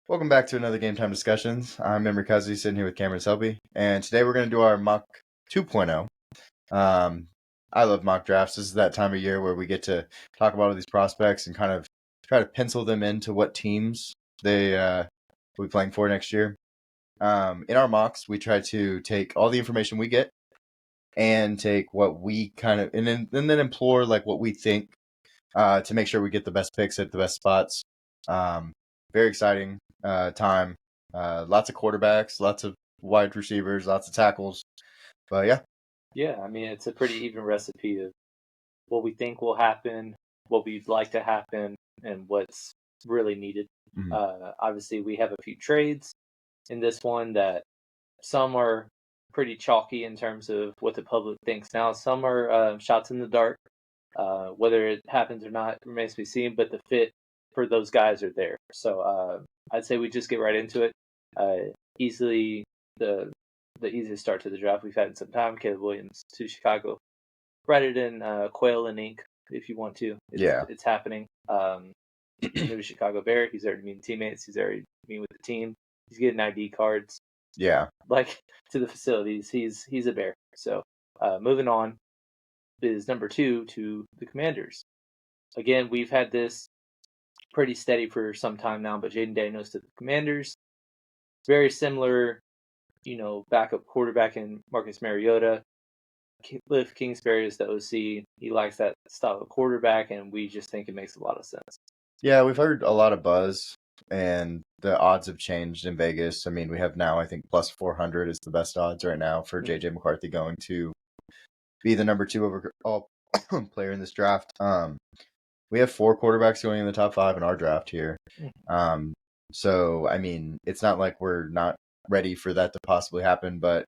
Welcome back to another Game Time Discussions. I'm Emery Cuzzy, sitting here with Cameron Selby, and today we're going to do our mock 2.0. I love mock drafts. This is that time of year where we get to talk about all these prospects and kind of try to pencil them into what teams they will be playing for next year. In our mocks, we try to take all the information we get and take what we kind of and then implore like what we think to make sure we get the best picks at the best spots. Very exciting time. Lots of quarterbacks, lots of wide receivers, lots of tackles. But yeah. Yeah, I mean, it's a pretty even recipe of what we think will happen, what we'd like to happen, and what's really needed. Mhm. Obviously, we have a few trades in this one that some are pretty chalky in terms of what the public thinks now. Some are shots in the dark. Whether it happens or not remains to be seen, but the fit for those guys are there. So I'd say we just get right into it. Easily the easiest start to the draft we've had in some time. Caleb Williams to Chicago. Write it in quail and ink if you want to. It's happening. New Chicago Bear. He's already meeting teammates. He's already meeting with the team. He's getting ID cards. Yeah. Like to the facilities. He's a Bear. So moving on is number 2 to the Commanders. Again, we've had this pretty steady for some time now, but Jaden Daniels to the Commanders. Very similar, backup quarterback in Marcus Mariota. Cliff Kingsbury is the OC. He likes that style of quarterback, and we just think it makes a lot of sense. Yeah, we've heard a lot of buzz, and the odds have changed in Vegas. I mean, we have now, I think, plus 400 is the best odds right now for J.J. McCarthy going to be the number 2 overall player in this draft. We have 4 quarterbacks going in the top 5 in our draft here. So, I mean, it's not like we're not ready for that to possibly happen, but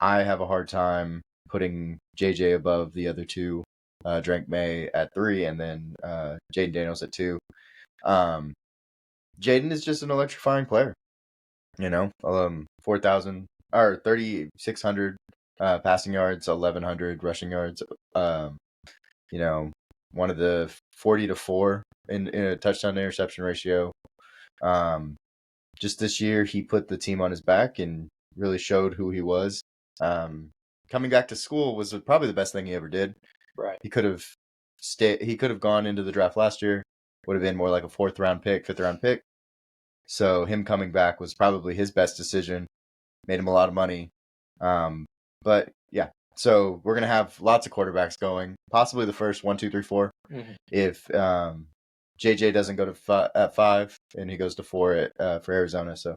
I have a hard time putting JJ above the other 2, Drake May at 3, and then Jaden Daniels at 2. Jaden is just an electrifying player, 4,000 or 3,600 passing yards, 1,100 rushing yards. One of the 40-4 in a touchdown to interception ratio. Just this year, he put the team on his back and really showed who he was. Coming back to school was probably the best thing he ever did. Right. He could have He could have gone into the draft last year. Would have been more like a 4th round pick, 5th round pick. So him coming back was probably his best decision. Made him a lot of money. But yeah, so we're gonna have lots of quarterbacks going. Possibly the first 1, 2, 3, 4. If JJ doesn't go to at 5 and he goes to 4 for Arizona. So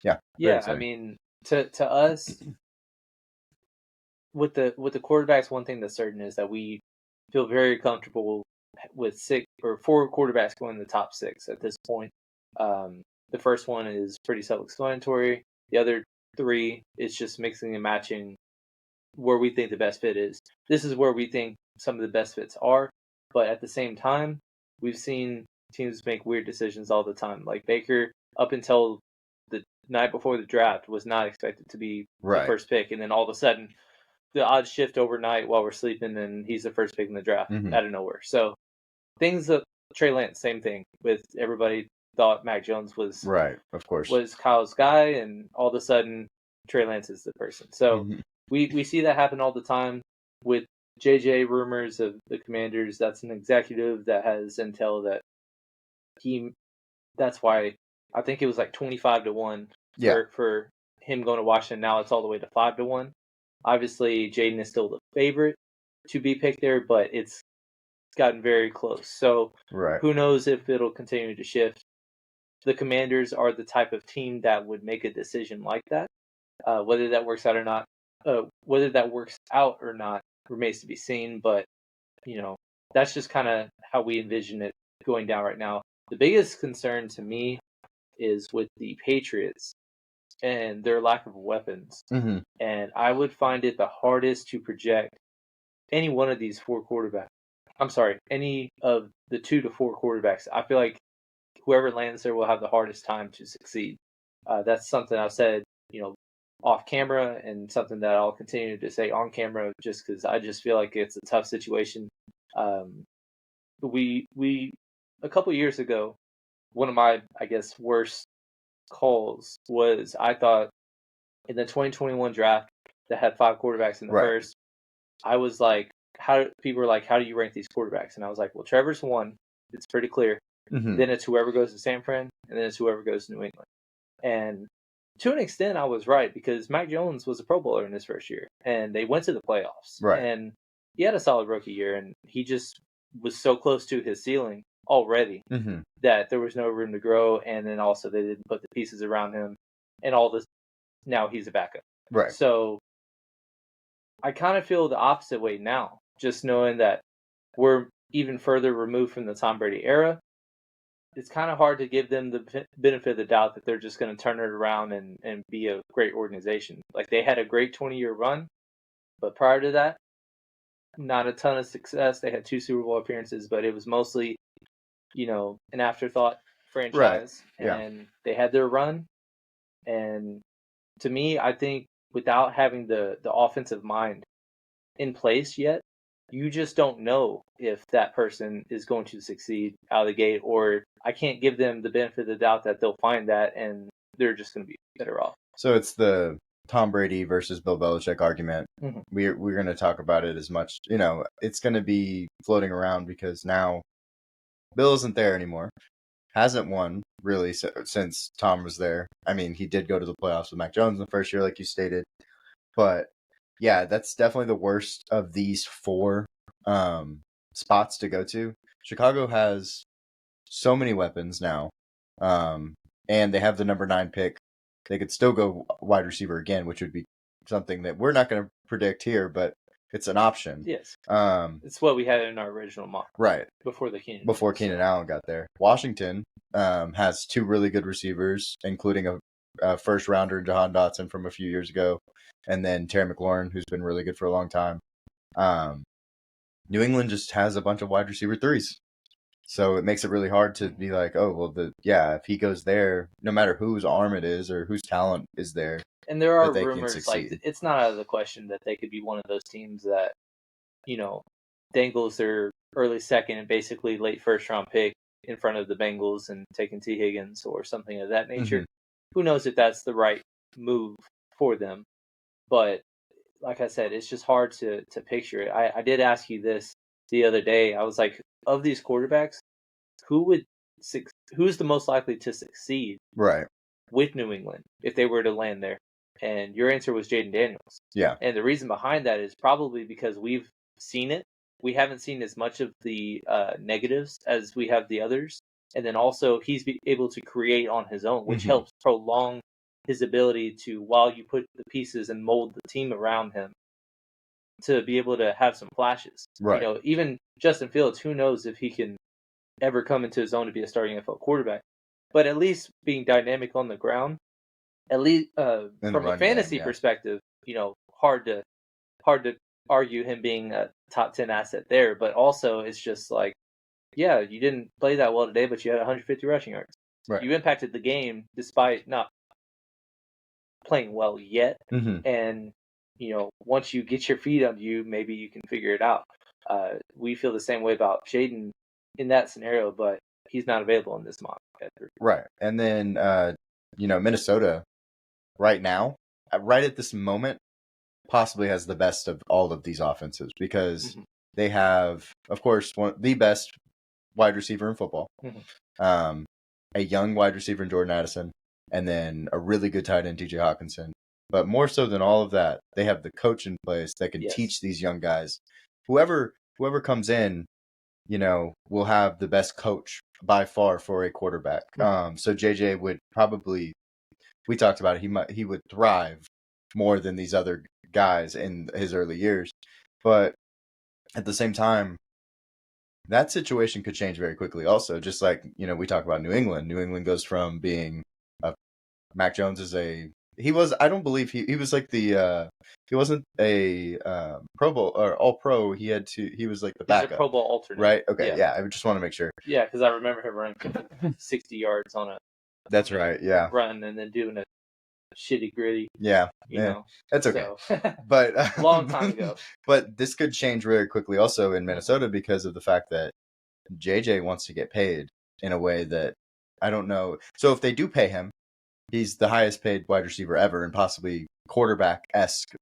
yeah. I mean, to us, with the quarterbacks, one thing that's certain is that we feel very comfortable with 6 or 4 quarterbacks going in the top 6 at this point. The first one is pretty self-explanatory. The other 3 is just mixing and matching where we think the best fit is. This is where we think some of the best fits are, but at the same time, we've seen teams make weird decisions all the time. Like Baker, up until the night before the draft, was not expected to be the first pick, and then all of a sudden, the odds shift overnight while we're sleeping, and he's the first pick in the draft out of nowhere. So things that Trey Lance, same thing with everybody thought Mac Jones was right, of course, was Kyle's guy, and all of a sudden Trey Lance is the person. So we see that happen all the time with JJ rumors of the Commanders. That's an executive that has intel that that's why I think it was like 25-1 for him going to Washington. Now it's all the way to 5-1. Obviously, Jaden is still the favorite to be picked there, but it's gotten very close. So who knows if it'll continue to shift. The Commanders are the type of team that would make a decision like that. Whether that works out or not, remains to be seen. But that's just kind of how we envision it going down right now. The biggest concern to me is with the Patriots and their lack of weapons. And I would find it the hardest to project any one of these 4 quarterbacks. I'm sorry, any of the 2 to 4 quarterbacks. I feel like whoever lands there will have the hardest time to succeed. That's something I've said, off camera, and something that I'll continue to say on camera, just because I just feel like it's a tough situation. We a couple years ago, one of my, I guess, worst calls was I thought in the 2021 draft that had 5 quarterbacks in the Right. first, I was like, people were like, how do you rank these quarterbacks? And I was like, well, Trevor's 1. It's pretty clear. Mhm. Then it's whoever goes to San Fran, and then it's whoever goes to New England. And to an extent, I was right because Mac Jones was a Pro Bowler in his first year, and they went to the playoffs. Right. And he had a solid rookie year, and he just was so close to his ceiling already Mhm. that there was no room to grow. And then also they didn't put the pieces around him, and all this. Now he's a backup. Right. So I kind of feel the opposite way now, just knowing that we're even further removed from the Tom Brady era. It's kind of hard to give them the benefit of the doubt that they're just going to turn it around and be a great organization. Like they had a great 20-year run, but prior to that, not a ton of success. They had 2 Super Bowl appearances, but it was mostly, an afterthought franchise. Right. Yeah. And they had their run. And to me, I think without having the offensive mind in place yet, you just don't know if that person is going to succeed out of the gate, or I can't give them the benefit of the doubt that they'll find that and they're just going to be better off. So it's the Tom Brady versus Bill Belichick argument. Mhm. We're going to talk about it as much, it's going to be floating around because now Bill isn't there anymore. Hasn't won really since Tom was there. I mean, he did go to the playoffs with Mac Jones in the first year, like you stated. But yeah, that's definitely the worst of these 4 spots to go to. Chicago has so many weapons now, and they have the number 9 pick. They could still go wide receiver again, which would be something that we're not going to predict here, but it's an option. Yes. It's what we had in our original mock. Right. Before Keenan Allen got there. Washington has 2 really good receivers, including a first rounder, Jahan Dotson, from a few years ago, and then Terry McLaurin, who's been really good for a long time. New England just has a bunch of wide receiver 3s. So it makes it really hard to be like, oh, well, if he goes there, no matter whose arm it is or whose talent is there. And there are rumors, like, it's not out of the question that they could be one of those teams that, dangles their early second and basically late first round pick in front of the Bengals and taking T. Higgins or something of that nature. Mhm. Who knows if that's the right move for them. But like I said, it's just hard to picture it. I did ask you this the other day. I was like, of these quarterbacks, who's the most likely to succeed Right. with New England if they were to land there? And your answer was Jaden Daniels. Yeah. And the reason behind that is probably because we've seen it. We haven't seen as much of the negatives as we have the others. And then also he's able to create on his own, which helps prolong his ability to, while you put the pieces and mold the team around him, to be able to have some flashes. Right. Even Justin Fields, who knows if he can ever come into his own to be a starting NFL quarterback. But at least being dynamic on the ground, at least from a fantasy perspective, hard to argue him being a top 10 asset there. But also it's just like, yeah, you didn't play that well today, but you had 150 rushing yards. Right. You impacted the game despite not playing well yet. And once you get your feet under you, maybe you can figure it out. We feel the same way about Jaden in that scenario, but he's not available in this mock. Right. And then Minnesota right now, right at this moment, possibly has the best of all of these offenses because they have, of course, the best wide receiver in football, a young wide receiver in Jordan Addison, and then a really good tight end, TJ Hawkinson. But more so than all of that, they have the coach in place that can teach these young guys. Whoever comes in, will have the best coach by far for a quarterback. So JJ would probably, we talked about it, he would thrive more than these other guys in his early years. But at the same time, that situation could change very quickly also. Just like, we talk about New England. New England goes from being Mac Jones is I don't believe he was like he wasn't a Pro Bowl or All Pro. He was like the backup. He's a Pro Bowl alternate. Right? Okay, yeah. I just want to make sure. Yeah, because I remember him running 60 yards on a That's right, yeah. run and then doing a shitty gritty. Yeah. That's okay. So, but long time ago. But this could change very quickly also in Minnesota because of the fact that JJ wants to get paid in a way that I don't know. So if they do pay him, he's the highest paid wide receiver ever and possibly quarterback-esque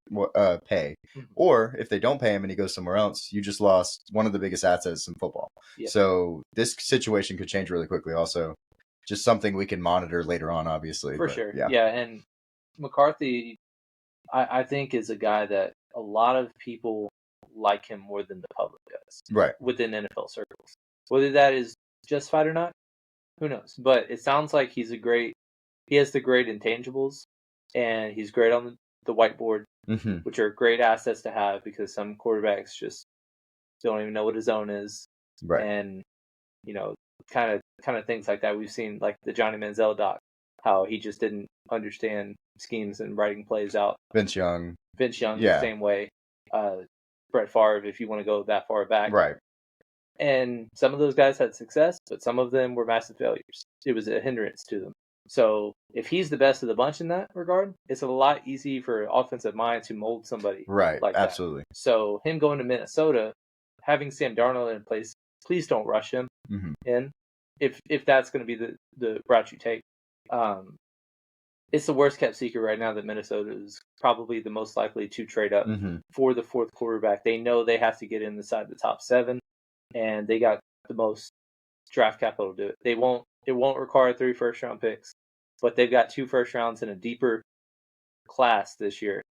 pay. Mhm. Or if they don't pay him and he goes somewhere else, you just lost one of the biggest assets in football. Yeah. So this situation could change really quickly also. Just something we can monitor later on, obviously. For but, sure. Yeah. Yeah, and McCarthy, I think, is a guy that a lot of people like him more than the public does. Right. Within NFL circles. Whether that is justified or not, who knows? But it sounds like he has the great intangibles, and he's great on the whiteboard, Mm-hmm. which are great assets to have because some quarterbacks just don't even know what a zone is. Right. And, kind of things like that. We've seen like the Johnny Manziel doc, how he just didn't understand schemes and writing plays out. Vince Young, the same way. Brett Favre, if you want to go that far back. right. And some of those guys had success, but some of them were massive failures. It was a hindrance to them. So if he's the best of the bunch in that regard, it's a lot easier for an offensive mind to mold somebody Right. like Absolutely. that. So him going to Minnesota, having Sam Darnold in place, please don't rush him in. If that's going to be the route you take. It's the worst kept secret right now that Minnesota is probably the most likely to trade up for the fourth quarterback. They know they have to get inside the top 7, and they got the most draft capital to do it. It won't require 3 first-round picks, but they've got 2 first rounds in a deeper class this year.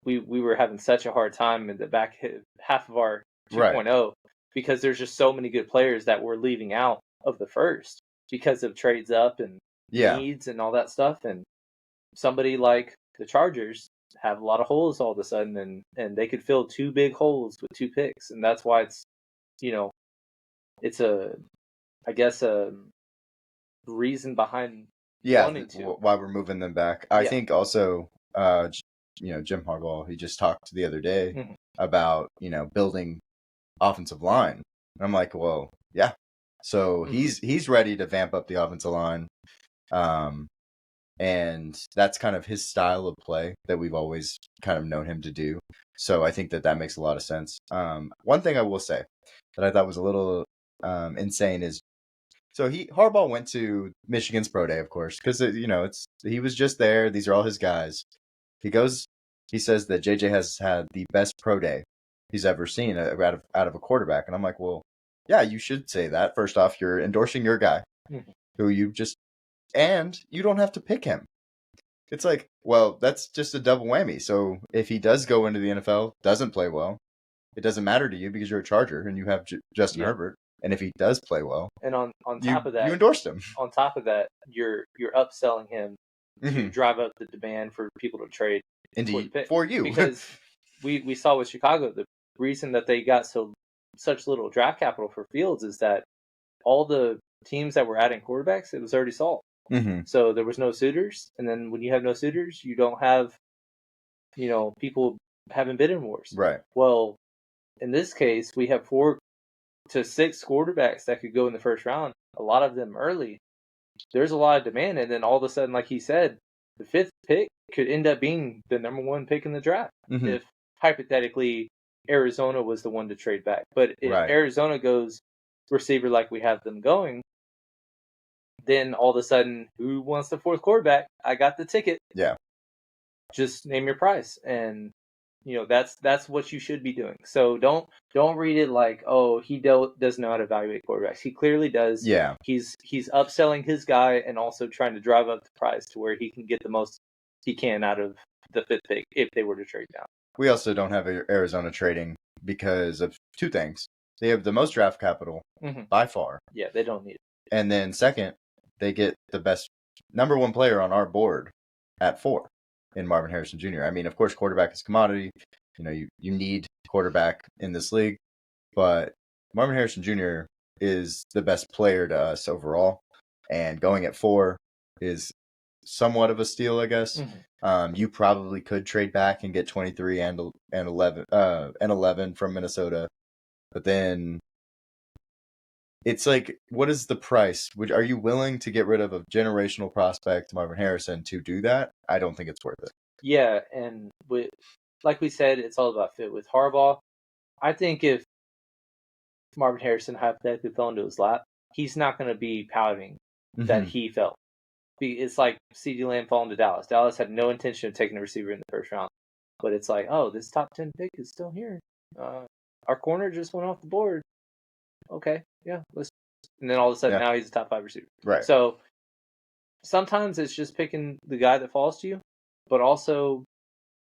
We were having such a hard time in the back half of our 2.0 because there's just so many good players that we're leaving out of the first because of trades up and needs and all that stuff. And somebody like the Chargers have a lot of holes all of a sudden, and they could fill 2 big holes with 2 picks, and that's why it's it's a reason behind wanting to. Why we're moving them back. I think also Jim Harbaugh, he just talked the other day about building offensive line, and I'm like, well, yeah. So he's ready to vamp up the offensive line. And that's kind of his style of play that we've always kind of known him to do. So I think that makes a lot of sense. One thing I will say that I thought was a little insane is, so Harbaugh went to Michigan's pro day, of course, because he was just there. These are all his guys. He says that JJ has had the best pro day he's ever seen out of a quarterback, and I'm like, well, yeah, you should say that. First off, you're endorsing your guy, who and you don't have to pick him. It's like, well, that's just a double whammy. So if he does go into the NFL, doesn't play well, it doesn't matter to you because you're a Charger and you have Justin Herbert. And if he does play well, and on top of that, you endorsed him. On top of that, you're upselling him to drive up the demand for people to trade. Indeed, for you, because we saw with Chicago, the reason that they got such little draft capital for Fields is that all the teams that were adding quarterbacks, it was already solved. So there was no suitors, and then when you have no suitors, you don't have people having bidding wars. Right. Well, in this case, we have 4 to 6 quarterbacks that could go in the first round, a lot of them early. There's a lot of demand, and then all of a sudden, like he said, the 5th pick could end up being the number 1 pick in the draft if hypothetically Arizona was the one to trade back. But if Arizona goes receiver like we have them going, then all of a sudden, who wants the 4th quarterback? I got the ticket. Yeah. Just name your price, and that's what you should be doing. So don't read it like, oh, he doesn't know how to evaluate quarterbacks. He clearly does. Yeah. He's upselling his guy and also trying to drive up the price to where he can get the most he can out of the 5th pick if they were to trade down. We also don't have Arizona trading because of 2 things. They have the most draft capital by far. Yeah, they don't need it. And then second, they get the best number 1 player on our board at 4 in Marvin Harrison Jr. I mean, of course, quarterback is commodity. You need quarterback in this league, but Marvin Harrison Jr. is the best player to us overall, and going at 4 is somewhat of a steal, I guess. You probably could trade back and get 23 and 11 from Minnesota, but then it's like, what is the price? Are you willing to get rid of a generational prospect, Marvin Harrison, to do that? I don't think it's worth it. Yeah, and like we said, it's all about fit with Harbaugh. I think if Marvin Harrison hypothetically fell into his lap, he's not going to be pouting that he fell. It's like CeeDee Lamb falling to Dallas. Dallas had no intention of taking a receiver in the first round, but it's like, oh, this top 10 pick is still here. Our corner just went off the board. Okay, yeah, and then all of a sudden now he's a top 5 receiver. Right. So sometimes it's just picking the guy that falls to you, but also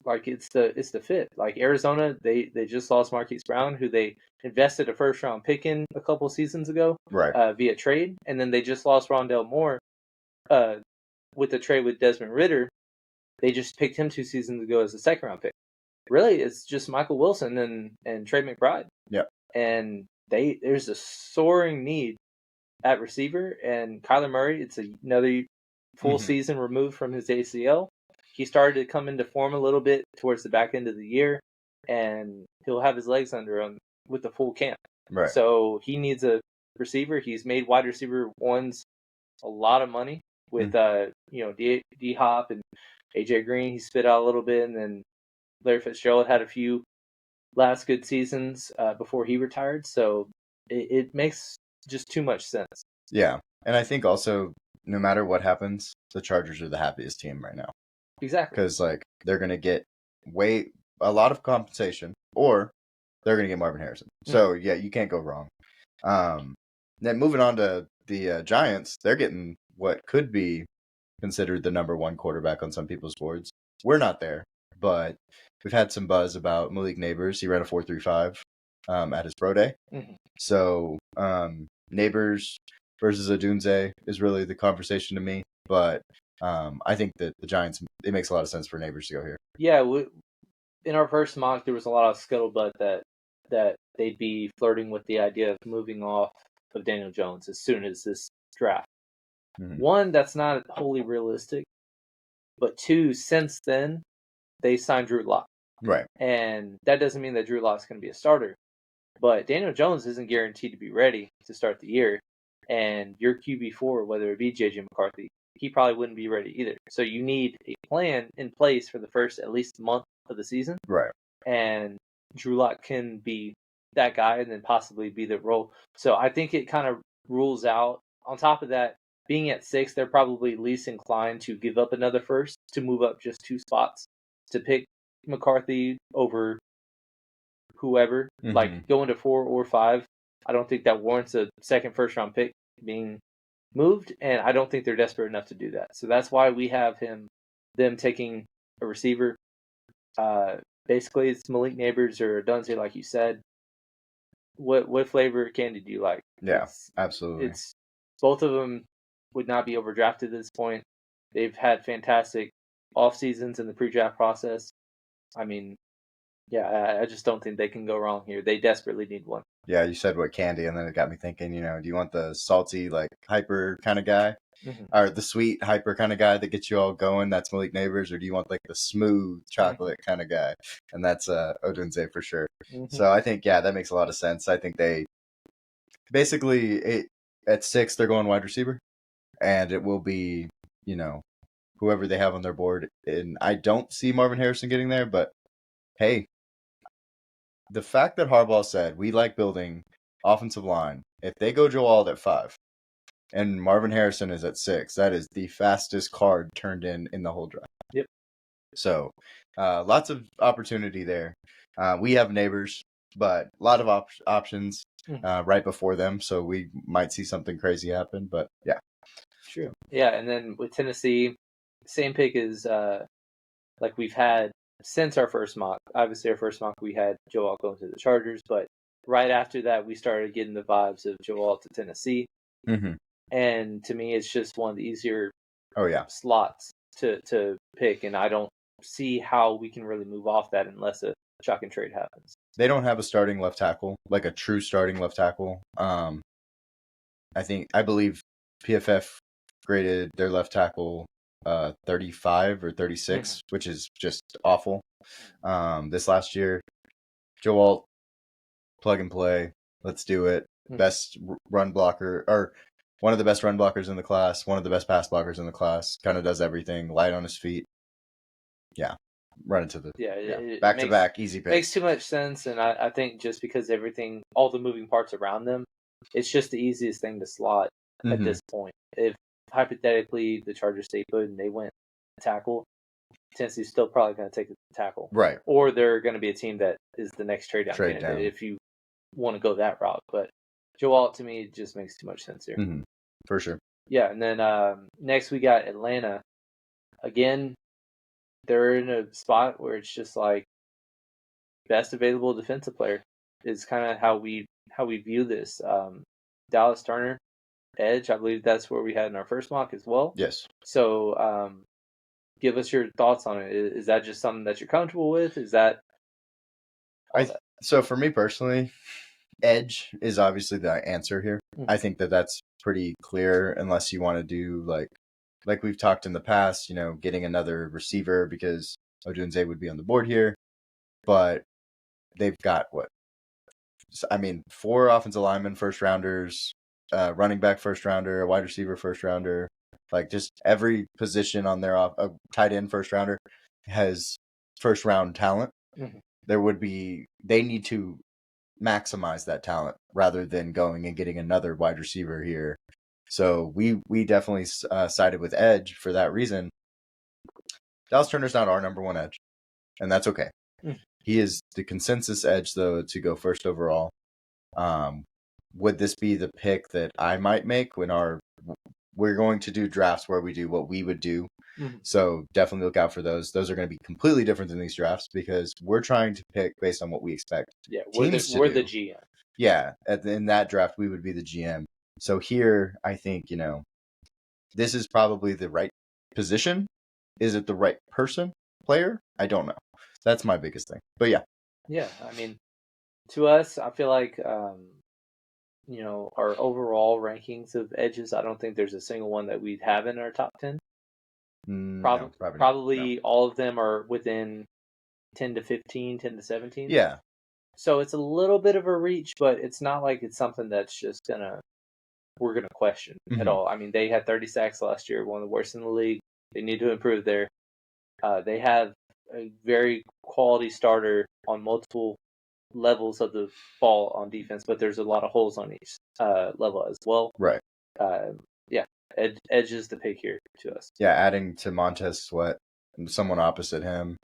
like it's the fit. Like Arizona, they just lost Marquise Brown, who they invested a first round pick in a couple seasons ago, right, via trade, and then they just lost Rondale Moore, with the trade with Desmond Ridder. They just picked him 2 seasons ago as a second round pick. Really, it's just Michael Wilson and Trey McBride. Yep. And there's a soaring need at receiver, and Kyler Murray, it's another full season removed from his ACL. He started to come into form a little bit towards the back end of the year, and he'll have his legs under him with the full camp. Right. So he needs a receiver. He's made wide receiver ones a lot of money with D Hop and AJ Green. He spit out a little bit, and then Larry Fitzgerald had a few last good seasons before he retired. So it makes just too much sense. Yeah, and I think also no matter what happens, the Chargers are the happiest team right now. Exactly. Because like they're gonna get a lot of compensation, or they're gonna get Marvin Harrison. So yeah, you can't go wrong. Then moving on to the Giants, they're getting what could be considered the number 1 quarterback on some people's boards. We're not there, but we've had some buzz about Malik Neighbors. He ran a 4.35 at his pro day. So Neighbors versus Odunze is really the conversation to me. But I think that the Giants, it makes a lot of sense for Neighbors to go here. Yeah, in our first mock, there was a lot of scuttlebutt that they'd be flirting with the idea of moving off of Daniel Jones as soon as this draft. One, that's not wholly realistic. But 2, since then, they signed Drew Lock. Right. And that doesn't mean that Drew Lock's going to be a starter. But Daniel Jones isn't guaranteed to be ready to start the year. And your QB4, whether it be J.J. McCarthy, he probably wouldn't be ready either. So you need a plan in place for the first at least month of the season. Right. And Drew Lock can be that guy and then possibly be the role. So I think it kind of rules out. On top of that, being at 6, they're probably least inclined to give up another first to move up just 2 spots to pick McCarthy over whoever. Like going to 4 or 5, I don't think that warrants a second first round pick being moved, and I don't think they're desperate enough to do that. So that's why we have them taking a receiver. Basically, it's Malik Neighbors or Dunze, like you said. What flavor of candy do you like? Yeah, absolutely. It's both of them would not be overdrafted at this point. They've had fantastic off seasons in the pre-draft process. I mean, yeah, I just don't think they can go wrong here. They desperately need one. Yeah, you said what candy, and then it got me thinking, do you want the salty, like, hyper kind of guy? Or the sweet, hyper kind of guy that gets you all going? That's Malik Neighbors. Or do you want, like, the smooth chocolate kind of guy? And that's Odunze for sure. So I think, yeah, that makes a lot of sense. I think they basically, at 6, they're going wide receiver. And it will be, whoever they have on their board. And I don't see Marvin Harrison getting there, but hey, the fact that Harbaugh said we like building offensive line, if they go Joe Alt at 5 and Marvin Harrison is at 6, that is the fastest card turned in the whole draft. Yep. So lots of opportunity there. We have Neighbors, but a lot of options right before them, so we might see something crazy happen. But yeah. True. Yeah, and then with Tennessee, same pick as like we've had since our first mock. Obviously, our first mock, we had Joe Alt going to the Chargers, but right after that, we started getting the vibes of Joe Alt to Tennessee. And to me, it's just one of the easier slots to pick, and I don't see how we can really move off that unless a chuck and trade happens. They don't have a starting left tackle, like a true starting left tackle. I believe PFF graded their left tackle 35 or 36, which is just awful. This last year, Joe Alt, plug and play, let's do it. Best run blocker, or one of the best run blockers in the class, one of the best pass blockers in the class, kind of does everything, light on his feet. Yeah, run into the back to back, easy pick. Makes too much sense, and I think just because all the moving parts around them, it's just the easiest thing to slot at this point. If hypothetically the Chargers stay put and they went tackle, Tennessee's still probably going to take the tackle. Right. Or they're going to be a team that is the next trade down candidate down. if you want to go that route. But Joe Alt, to me, just makes too much sense here. Mm-hmm. For sure. Yeah, and then next we got Atlanta. Again, they're in a spot where it's just like best available defensive player is kind of how we view this. Dallas Turner, edge. I believe that's where we had in our first mock as well. Yes. So give us your thoughts on it. Is that just something that you're comfortable with? Is that so for me personally, edge is obviously the answer here. I think that's pretty clear unless you want to do like we've talked in the past, getting another receiver because Odunze would be on the board here. But they've got 4 offensive linemen, first rounders, running back first rounder, a wide receiver first rounder, like just every position on their tight end first rounder has first round talent. They need to maximize that talent rather than going and getting another wide receiver here. So we definitely sided with edge for that reason. Dallas Turner's not our number 1 edge, and that's okay. He is the consensus edge, though, to go first overall. Would this be the pick that I might make when we're going to do drafts where we do what we would do? So definitely look out for those. Those are going to be completely different than these drafts because we're trying to pick based on what we expect. Yeah, we're the GM. Yeah, in that draft, we would be the GM. So here, I think, this is probably the right position. Is it the right player? I don't know. That's my biggest thing. But yeah. Yeah, to us, I feel like, our overall rankings of edges, I don't think there's a single one that we'd have in our top 10. Probably no. all of them are within 10 to 15, 10 to 17. Yeah. So it's a little bit of a reach, but it's not like it's something that's just we're going to question at all. They had 30 sacks last year, one of the worst in the league. They need to improve there. They have a very quality starter on multiple levels of the ball on defense, but there's a lot of holes on each level as well. Right. Edge is the pick here to us. Yeah, adding to Montez Sweat, someone opposite him.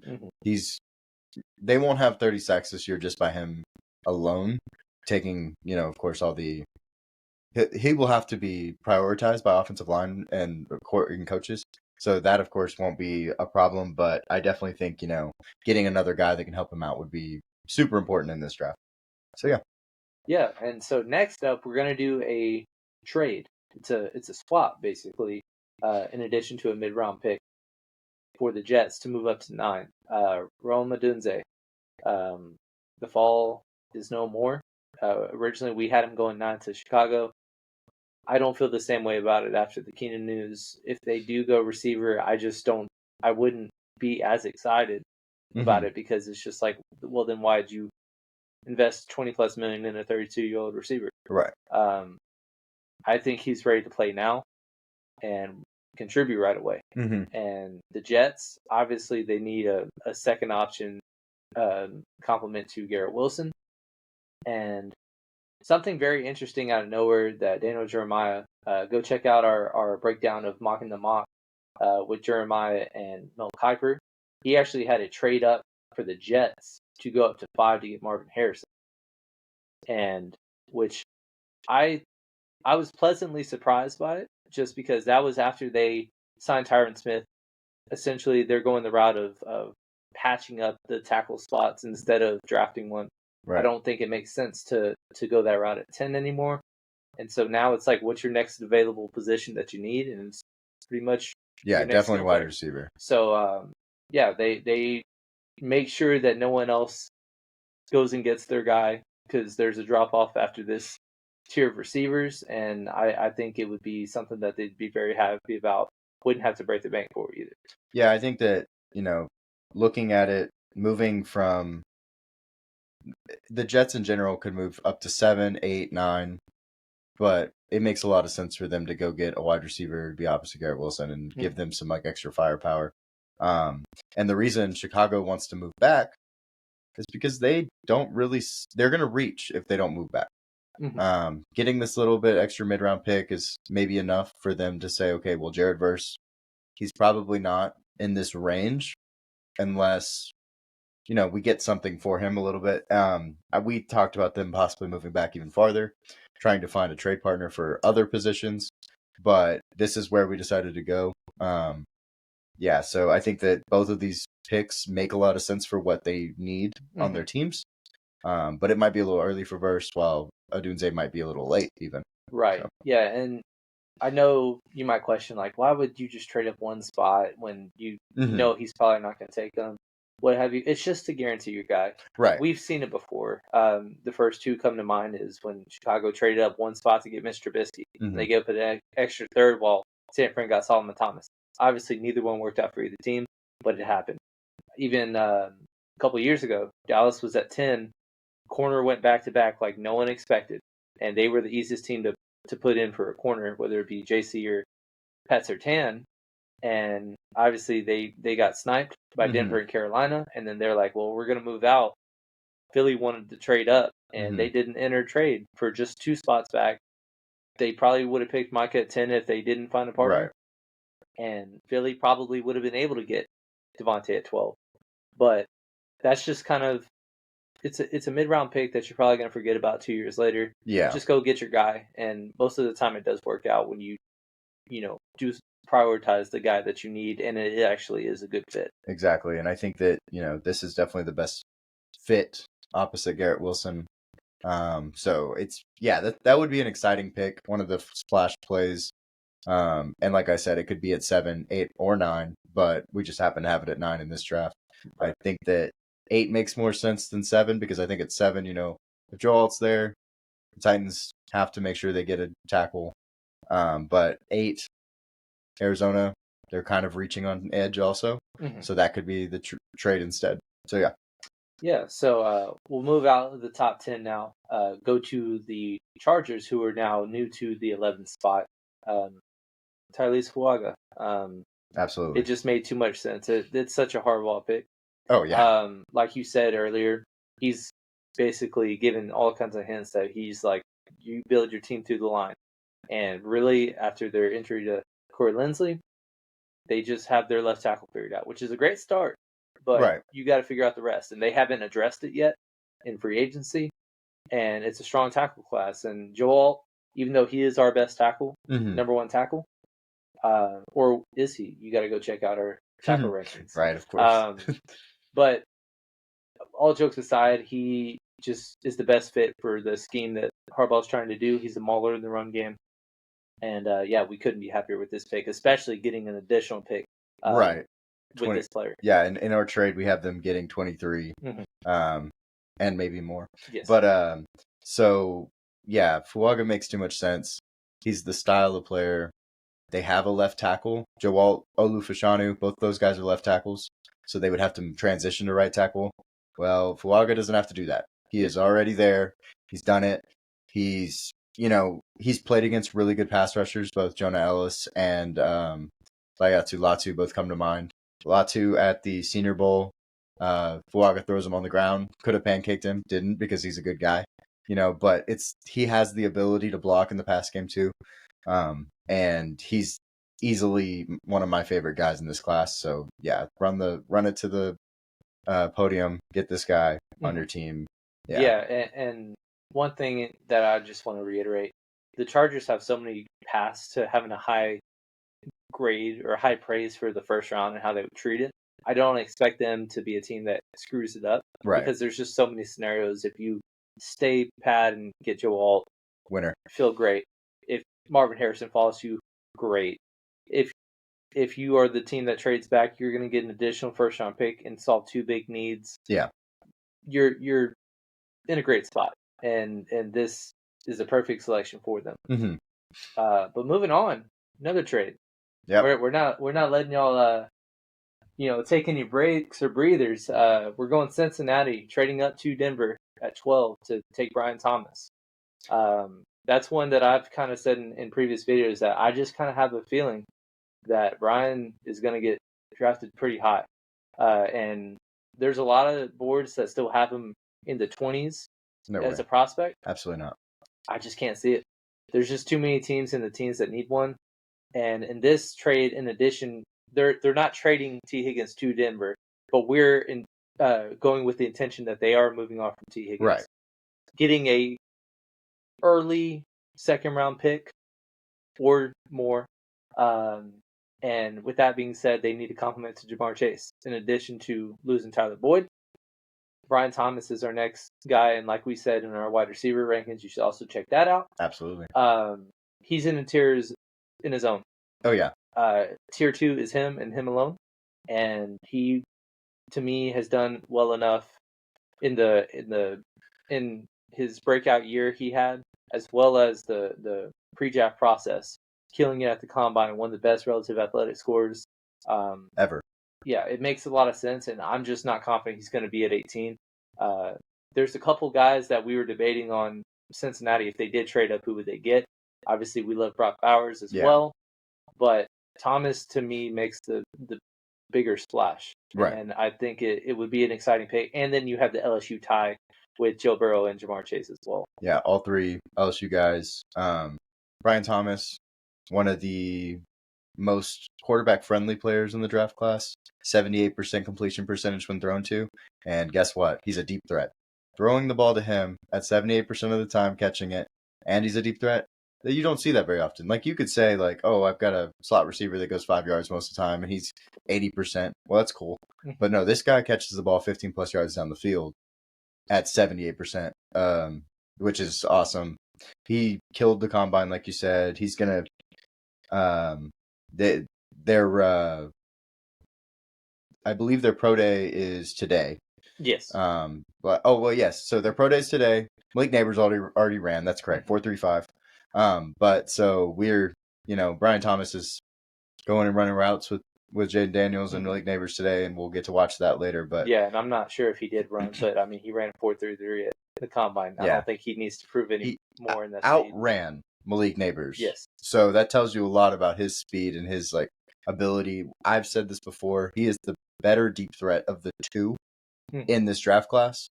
They won't have 30 sacks this year just by him alone, taking, of course, he will have to be prioritized by offensive line and coaches. So that, of course, won't be a problem. But I definitely think, getting another guy that can help him out would be super important in this draft. So, yeah. Yeah, and so next up, we're going to do a trade. It's a swap, basically, in addition to a mid-round pick for the Jets to move up to 9. Rome Odunze. The fall is no more. Originally, we had him going 9 to Chicago. I don't feel the same way about it after the Keenan news. If they do go receiver, I wouldn't be as excited about it because it's just like, well, then why'd you invest $20+ million in a 32-year-old receiver? Right. I think he's ready to play now and contribute right away. And the Jets, obviously, they need a second option complement to Garrett Wilson. And something very interesting out of nowhere that Daniel Jeremiah, go check out our breakdown of Mocking the Mock with Jeremiah and Mel Kiper. He actually had a trade up for the Jets to go up to 5 to get Marvin Harrison. And which I was pleasantly surprised by it, just because that was after they signed Tyron Smith. Essentially, they're going the route of patching up the tackle spots instead of drafting one. Right. I don't think it makes sense to go that route at 10 anymore. And so now it's like, what's your next available position that you need? And it's pretty much definitely wide receiver. So they make sure that no one else goes and gets their guy because there's a drop off after this tier of receivers, and I think it would be something that they'd be very happy about. Wouldn't have to break the bank for either. Yeah, I think that, looking at it, moving from the Jets in general could move up to 7, 8, 9, but it makes a lot of sense for them to go get a wide receiver to be opposite Garrett Wilson and give them some extra firepower. And the reason Chicago wants to move back is because they're going to reach if they don't move back. Getting this little bit extra mid-round pick is maybe enough for them to say, okay, well, Jared Verse, he's probably not in this range unless, we get something for him a little bit. We talked about them possibly moving back even farther, trying to find a trade partner for other positions, but this is where we decided to go. So I think that both of these picks make a lot of sense for what they need on their teams. But it might be a little early for Verse, while Odunze might be a little late even. Right. So. Yeah, and I know you might question, like, why would you just trade up one spot when you know he's probably not going to take them? What have you? It's just to guarantee your guy. Right. We've seen it before. The first two come to mind is when Chicago traded up one spot to get Mr. Trubisky. They gave up an extra third while San Fran got Solomon Thomas. Obviously, neither one worked out for either team, but it happened. Even a couple years ago, Dallas was at 10. Corner went back-to-back like no one expected. And they were the easiest team to put in for a corner, whether it be JC or Pets or Tan. And obviously they got sniped by Denver and Carolina. And then they're like, well, we're going to move out. Philly wanted to trade up, and they didn't enter trade for just 2 spots back. They probably would have picked Micah at 10 if they didn't find a partner. Right. And Philly probably would have been able to get Devontae at 12. But that's just kind of it's a mid-round pick that you're probably going to forget about 2 years later. Yeah. Just go get your guy, and most of the time it does work out when you do prioritize the guy that you need, and it actually is a good fit. Exactly, and I think that, this is definitely the best fit opposite Garrett Wilson. So it's, that would be an exciting pick, one of the splash plays. And like I said, it could be at 7, 8, or 9, but we just happen to have it at 9 in this draft. Right. I think that 8 makes more sense than 7, because I think at 7, if Joe Alt's there, the Titans have to make sure they get a tackle. But 8, Arizona, they're kind of reaching on edge also. So that could be the trade instead. So yeah. Yeah, so we'll move out of the top 10 now. Go to the Chargers, who are now new to the 11th spot. Tyrese Fuaga. Absolutely. It just made too much sense. It's such a hardball pick. Oh, yeah. Like you said earlier, he's basically given all kinds of hints that he's like, you build your team through the line. And really, after their injury to Corey Linsley, they just have their left tackle figured out, which is a great start. But you got to figure out the rest. And they haven't addressed it yet in free agency. And it's a strong tackle class. And Joel, even though he is our best tackle, number 1 tackle, or is he? You got to go check out our tackle rankings. Right, of course. But all jokes aside, he just is the best fit for the scheme that Harbaugh's trying to do. He's a mauler in the run game. And, we couldn't be happier with this pick, especially getting an additional pick right. with this player. Yeah, and in our trade, we have them getting 23 and maybe more. Yes. But, so, yeah, Fuaga makes too much sense. He's the style of player. They have a left tackle, Joel Olufashanu. Both those guys are left tackles, so they would have to transition to right tackle. Well, Fuaga doesn't have to do that. He is already there. He's done it. He's played against really good pass rushers, both Jonah Ellis and Latu both come to mind. Latu at the Senior Bowl, Fuaga throws him on the ground. Could have pancaked him, didn't, because he's a good guy. But he has the ability to block in the pass game too. And he's easily one of my favorite guys in this class. So yeah, run it to the podium. Get this guy on your team. Yeah, and one thing that I just want to reiterate: the Chargers have so many paths to having a high grade or high praise for the first round and how they would treat it. I don't expect them to be a team that screws it up, right? Because there's just so many scenarios. If you stay pat and get Joe Alt, winner, feel great. If Marvin Harrison follows you, great. If you are the team that trades back, you're going to get an additional first round pick and solve 2 big needs. Yeah, you're in a great spot, and this is a perfect selection for them. But moving on, another trade. Yeah, we're not letting y'all take any breaks or breathers. We're going Cincinnati, trading up to Denver at 12 to take Brian Thomas. That's one that I've kind of said in previous videos that I just kind of have a feeling that Brian is going to get drafted pretty high. And there's a lot of boards that still have him in the 20s as a prospect. Absolutely not. I just can't see it. There's just too many teams and the teams that need one. And in this trade, in addition, they're not trading T. Higgins to Denver, but we're going with the intention that they are moving off from T. Higgins. Right. Getting a early second round pick or more. And with that being said, they need a compliment to Jamar Chase. In addition to losing Tyler Boyd, Brian Thomas is our next guy. And like we said in our wide receiver rankings, you should also check that out. Absolutely. He's in the tiers in his own. Oh, yeah. Tier 2 is him and him alone. And he, to me, has done well enough in his breakout year he had, as well as the pre-draft process, killing it at the combine, one of the best relative athletic scores ever. Yeah, it makes a lot of sense, and I'm just not confident he's going to be at 18. There's a couple guys that we were debating on Cincinnati. If they did trade up, who would they get? Obviously, we love Brock Bowers as well, but Thomas, to me, makes the bigger splash. Right. And I think it would be an exciting pick. And then you have the LSU tie with Joe Burrow and Jamar Chase as well. Yeah, all three LSU guys. Brian Thomas, one of the most quarterback-friendly players in the draft class. 78% completion percentage when thrown to. And guess what? He's a deep threat. Throwing the ball to him at 78% of the time, catching it, and he's a deep threat. You don't see that very often. Like, you could say, like, oh, I've got a slot receiver that goes 5 yards most of the time, and he's 80%. Well, that's cool. But no, this guy catches the ball 15-plus yards down the field at 78%, which is awesome. He killed the combine, like you said. He's going to I believe their pro day is today. Yes. Yes. So their pro day is today. Malik Neighbors already ran. That's correct. 4.35. But so we're, Brian Thomas is going and running routes with Jaden Daniels and Malik Neighbors today, and we'll get to watch that later. But yeah, and I'm not sure if he did run, but I mean, he ran 4.33 at the combine. I don't think he needs to prove any more in that. Outran Malik Neighbors. Yes. So that tells you a lot about his speed and his ability. I've said this before. He is the better deep threat of the two in this draft class.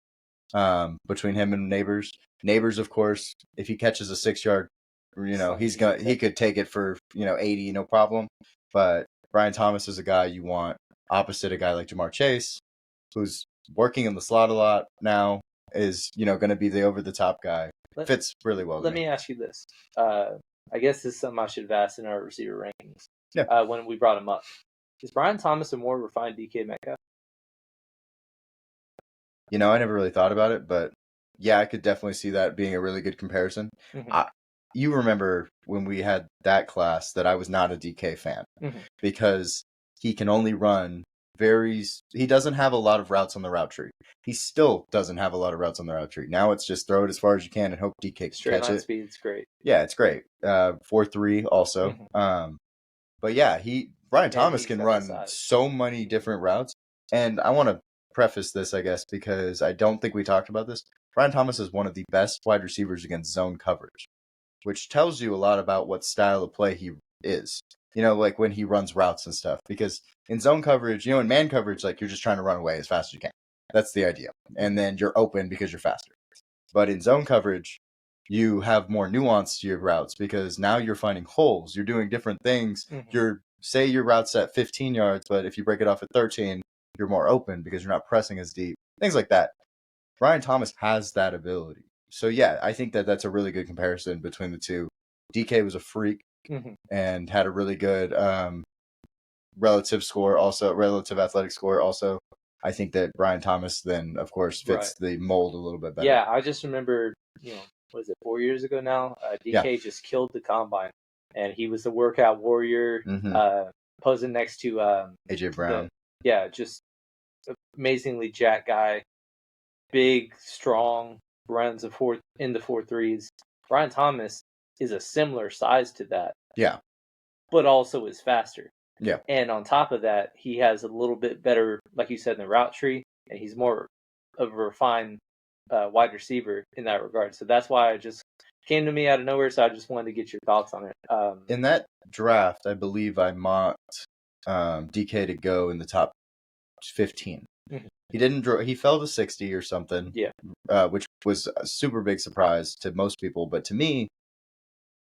Between him and Neighbors. Neighbors, of course, if he catches a 6-yard, he could take it for 80, no problem. But Brian Thomas is a guy you want opposite a guy like Jamar Chase, who's working in the slot a lot now, is going to be the over the top guy. Fits really well. Let me ask you this. I guess this is something I should have asked in our receiver rankings. Yeah. When we brought him up, is Brian Thomas a more refined DK Metcalf? I never really thought about it, but yeah, I could definitely see that being a really good comparison. You remember when we had that class that I was not a DK fan because he can only run he doesn't have a lot of routes on the route tree. He still doesn't have a lot of routes on the route tree. Now it's just throw it as far as you can and hope DK can catch it. Speed, it's great. Yeah, it's great. 4.3 also. But yeah, Brian Thomas can run so many different routes. And I want to preface this, I guess, because I don't think we talked about this. Brian Thomas is one of the best wide receivers against zone coverage, which tells you a lot about what style of play he is. Like when he runs routes and stuff. Because in zone coverage, in man coverage, you're just trying to run away as fast as you can. That's the idea. And then you're open because you're faster. But in zone coverage, you have more nuance to your routes because now you're finding holes. You're doing different things. Say your route's at 15 yards, but if you break it off at 13, you're more open because you're not pressing as deep. Things like that. Brian Thomas has that ability. So yeah, I think that's a really good comparison between the two. DK was a freak and had a really good relative athletic score also. I think that Brian Thomas then, of course, fits the mold a little bit better. Yeah, I just remember, was it 4 years ago now? DK just killed the combine, and he was the workout warrior, posing next to AJ Brown. Just amazingly jacked guy, big, strong, runs in the 4.3s. Brian Thomas is a similar size to that. Yeah. But also is faster. Yeah. And on top of that, he has a little bit better, like you said, in the route tree, and he's more of a refined wide receiver in that regard. So that's why it just came to me out of nowhere, so I just wanted to get your thoughts on it. In that draft, I believe I mocked DK to go in the top 15. He didn't. He fell to 60 or something. Yeah. Which was a super big surprise to most people, but to me,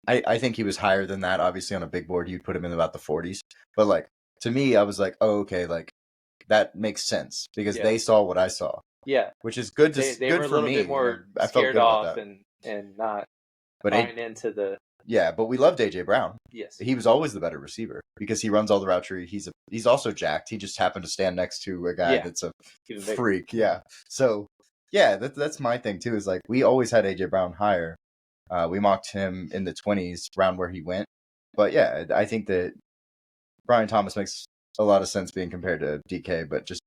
I think he was higher than that. Obviously, on a big board, you'd put him in about the 40s. But like to me, I was like, oh, okay, like that makes sense because they saw what I saw. Yeah, which is good. They Good were a for little me. bit more I felt scared good about off that. and not But buying into the. Yeah, but we loved AJ Brown. Yes, he was always the better receiver because he runs all the route tree. He's also jacked. He just happened to stand next to a guy that's a freak. Yeah. So yeah, that's my thing too. Is like we always had AJ Brown higher. We mocked him in the 20s, round where he went. But yeah, I think that Brian Thomas makes a lot of sense being compared to DK, but just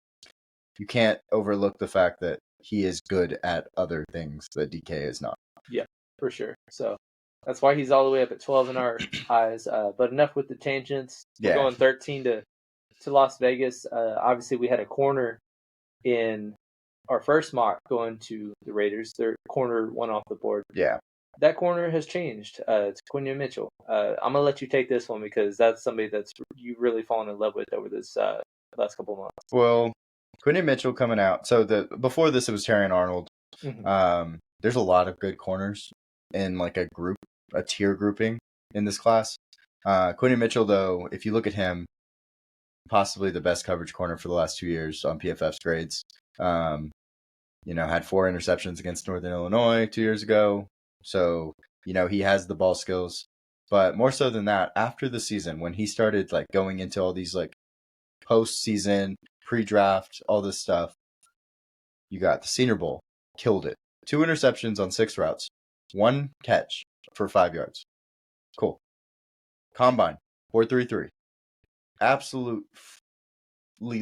you can't overlook the fact that he is good at other things that DK is not. Yeah, for sure. So that's why he's all the way up at 12 in our eyes. But enough with the tangents. We're going 13 to Las Vegas. Obviously, we had a corner in our first mock going to the Raiders. Their corner went off the board. Yeah. That corner has changed. It's Quinion Mitchell. I'm going to let you take this one because that's somebody that's you really fallen in love with over this last couple months. Well, Quinion Mitchell coming out. So before this, it was Terrion Arnold. Mm-hmm. There's a lot of good corners in like a tier grouping in this class. Quinion Mitchell, though, if you look at him, possibly the best coverage corner for the last 2 years on PFF's grades. Had 4 interceptions against Northern Illinois 2 years ago. So, he has the ball skills. But more so than that, after the season, when he started like going into all these like post-season, pre-draft, all this stuff, you got the Senior Bowl, killed it. 2 interceptions on 6 routes, 1 catch for 5 yards. Cool. Combine, 4.33. Absolutely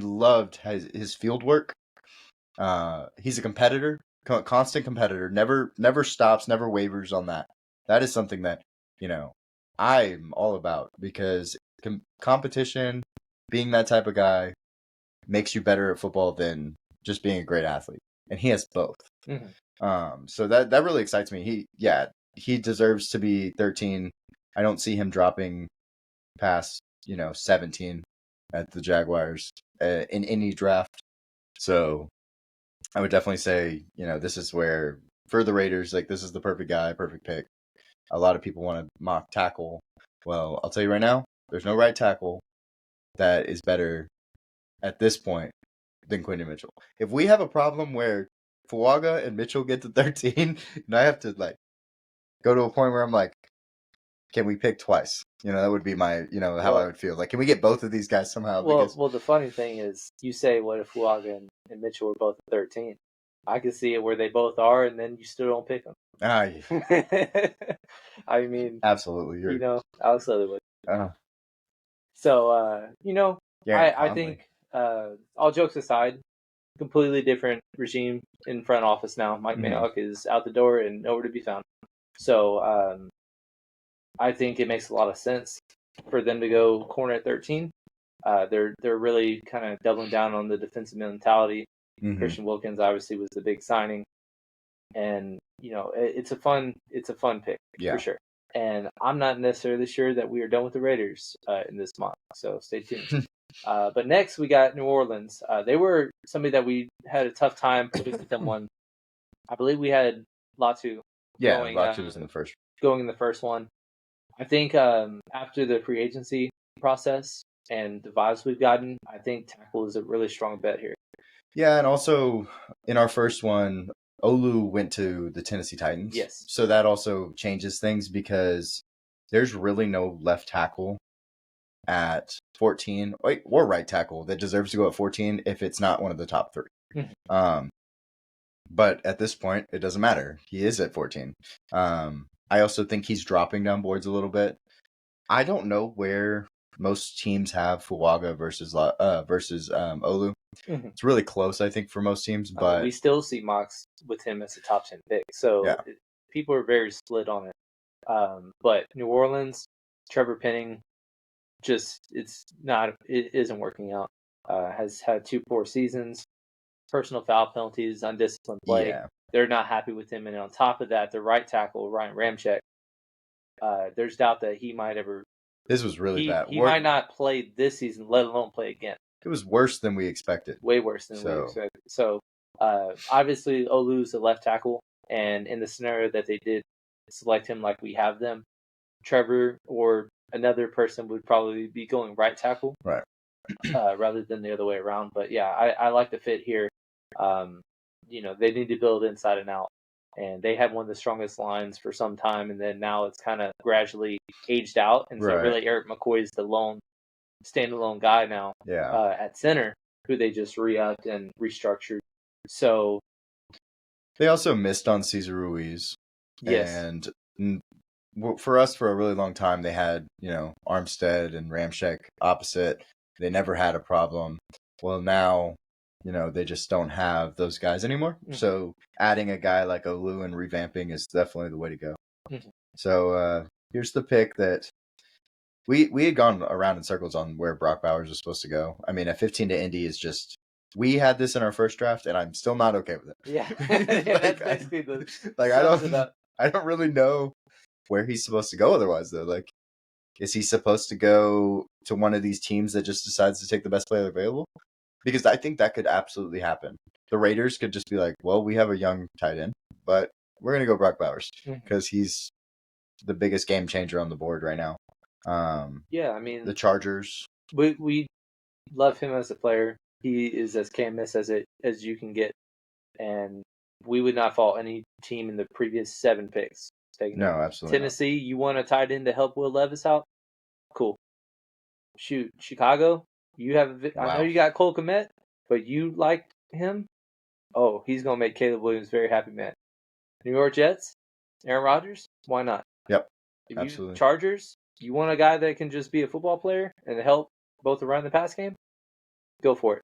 loved his field work. He's a competitor, constant competitor. Never stops, never wavers on that. That is something that I'm all about because competition, being that type of guy, makes you better at football than just being a great athlete, and he has both. Mm-hmm. So that really excites me. He deserves to be 13. I don't see him dropping past 17 at the Jaguars in any draft. So I would definitely say this is where for the Raiders, like this is the perfect guy, perfect pick. A lot of people want to mock tackle. Well, I'll tell you right now, there's no right tackle that is better at this point than Quinion Mitchell. If we have a problem where Fuaga and Mitchell get to 13, and I have to like go to a point where I'm like, can we pick twice? That would be my, how I would feel. Like, can we get both of these guys somehow? Well, the funny thing is, you say, what if Fuaga and Mitchell were both at 13? I can see it where they both are, and then you still don't pick them. Yeah. I mean, absolutely. Alex Leatherwood. So, I think, all jokes aside, completely different regime in front office now. Mike Mayock is out the door and nowhere to be found. So, I think it makes a lot of sense for them to go corner at 13. They're really kind of doubling down on the defensive mentality. Mm-hmm. Christian Wilkins obviously was the big signing, and it's a fun pick for sure. And I'm not necessarily sure that we are done with the Raiders in this month, so stay tuned. But next we got New Orleans. They were somebody that we had a tough time predicting them one. I believe we had Latu. Yeah, Latu was in the first. Going in the first one. I think after the free agency process and the vibes we've gotten, I think tackle is a really strong bet here. Yeah, and also in our first one, Olu went to the Tennessee Titans. Yes. So that also changes things because there's really no left tackle at 14 or right tackle that deserves to go at 14 if it's not one of the top 3. Mm-hmm. But at this point, it doesn't matter. He is at 14. I also think he's dropping down boards a little bit. I don't know where most teams have Fuaga versus Olu. Mm-hmm. It's really close, I think, for most teams. But we still see mocks with him as a top 10 pick. So people are very split on it. But New Orleans, Trevor Penning, it isn't working out. Has had 2 poor seasons, personal foul penalties, undisciplined play. Yeah. They're not happy with him. And on top of that, the right tackle, Ryan Ramczyk, there's doubt that he might ever. This was really bad. He might not play this season, let alone play again. it was worse than we expected. Way worse than we expected. So obviously Olu's a left tackle, and in the scenario that they did select him like we have them, Trevor or another person would probably be going right tackle, right, rather than the other way around. But yeah, I like the fit here. They need to build inside and out, and they had one of the strongest lines for some time, and then now it's kind of gradually aged out, and so really Eric McCoy is the lone standalone guy now at center, who they just re-upped and restructured. So they also missed on Cesar Ruiz. Yes. And for us, for a really long time, they had, Armstead and Ramczyk opposite. They never had a problem. Well, now, they just don't have those guys anymore. Mm-hmm. So adding a guy like Olu and revamping is definitely the way to go. Mm-hmm. So here's the pick that we had gone around in circles on where Brock Bowers was supposed to go. I mean, at 15 to Indy is just... We had this in our first draft, and I'm still not okay with it. Yeah, that's basically I don't really know where he's supposed to go otherwise, though. Like, is he supposed to go to one of these teams that just decides to take the best player available? Because I think that could absolutely happen. The Raiders could just be like, well, we have a young tight end, but we're going to go Brock Bowers because he's the biggest game changer on the board right now. Yeah, I mean, the Chargers. We love him as a player. He is as can't-miss as you can get, and we would not fault any team in the previous 7 picks. No, absolutely. Tennessee, you want a tight end to help Will Levis out? Cool. Shoot, Chicago, you have. Wow. I know you got Cole Kmet, but you like him. Oh, he's gonna make Caleb Williams very happy, man. New York Jets, Aaron Rodgers, why not? Yep, absolutely. Chargers, you want a guy that can just be a football player and help both around the pass game? Go for it.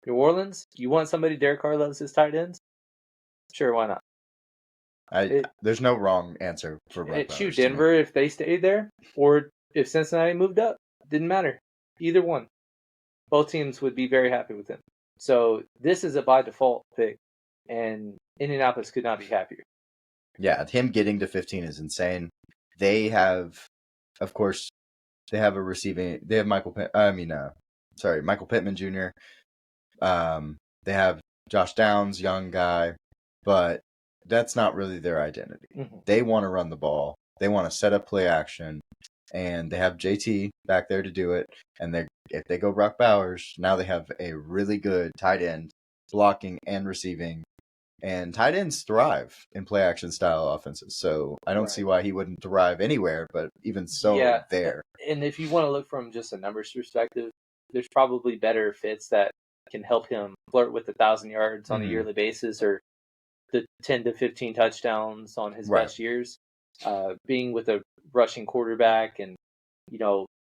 New Orleans, you want somebody Derek Carr loves his tight ends? Sure, why not? There's no wrong answer for Brock Bowers. Shoot, Denver, if they stayed there, or if Cincinnati moved up, didn't matter. Either one. Both teams would be very happy with him. So this is a by default pick, and Indianapolis could not be happier. Yeah, him getting to 15 is insane. They have, of course, they have Michael Pittman Jr. They have Josh Downs, young guy, but that's not really their identity. Mm-hmm. They want to run the ball. They want to set up play action, and they have JT back there to do it. And if they go Brock Bowers, now they have a really good tight end, blocking and receiving. And tight ends thrive in play action style offenses. So I don't see why he wouldn't thrive anywhere, but even so there. And if you want to look from just a numbers perspective, there's probably better fits that can help him flirt with 1,000 yards on a yearly basis, or the 10 to 15 touchdowns on his best years. Being with a rushing quarterback and,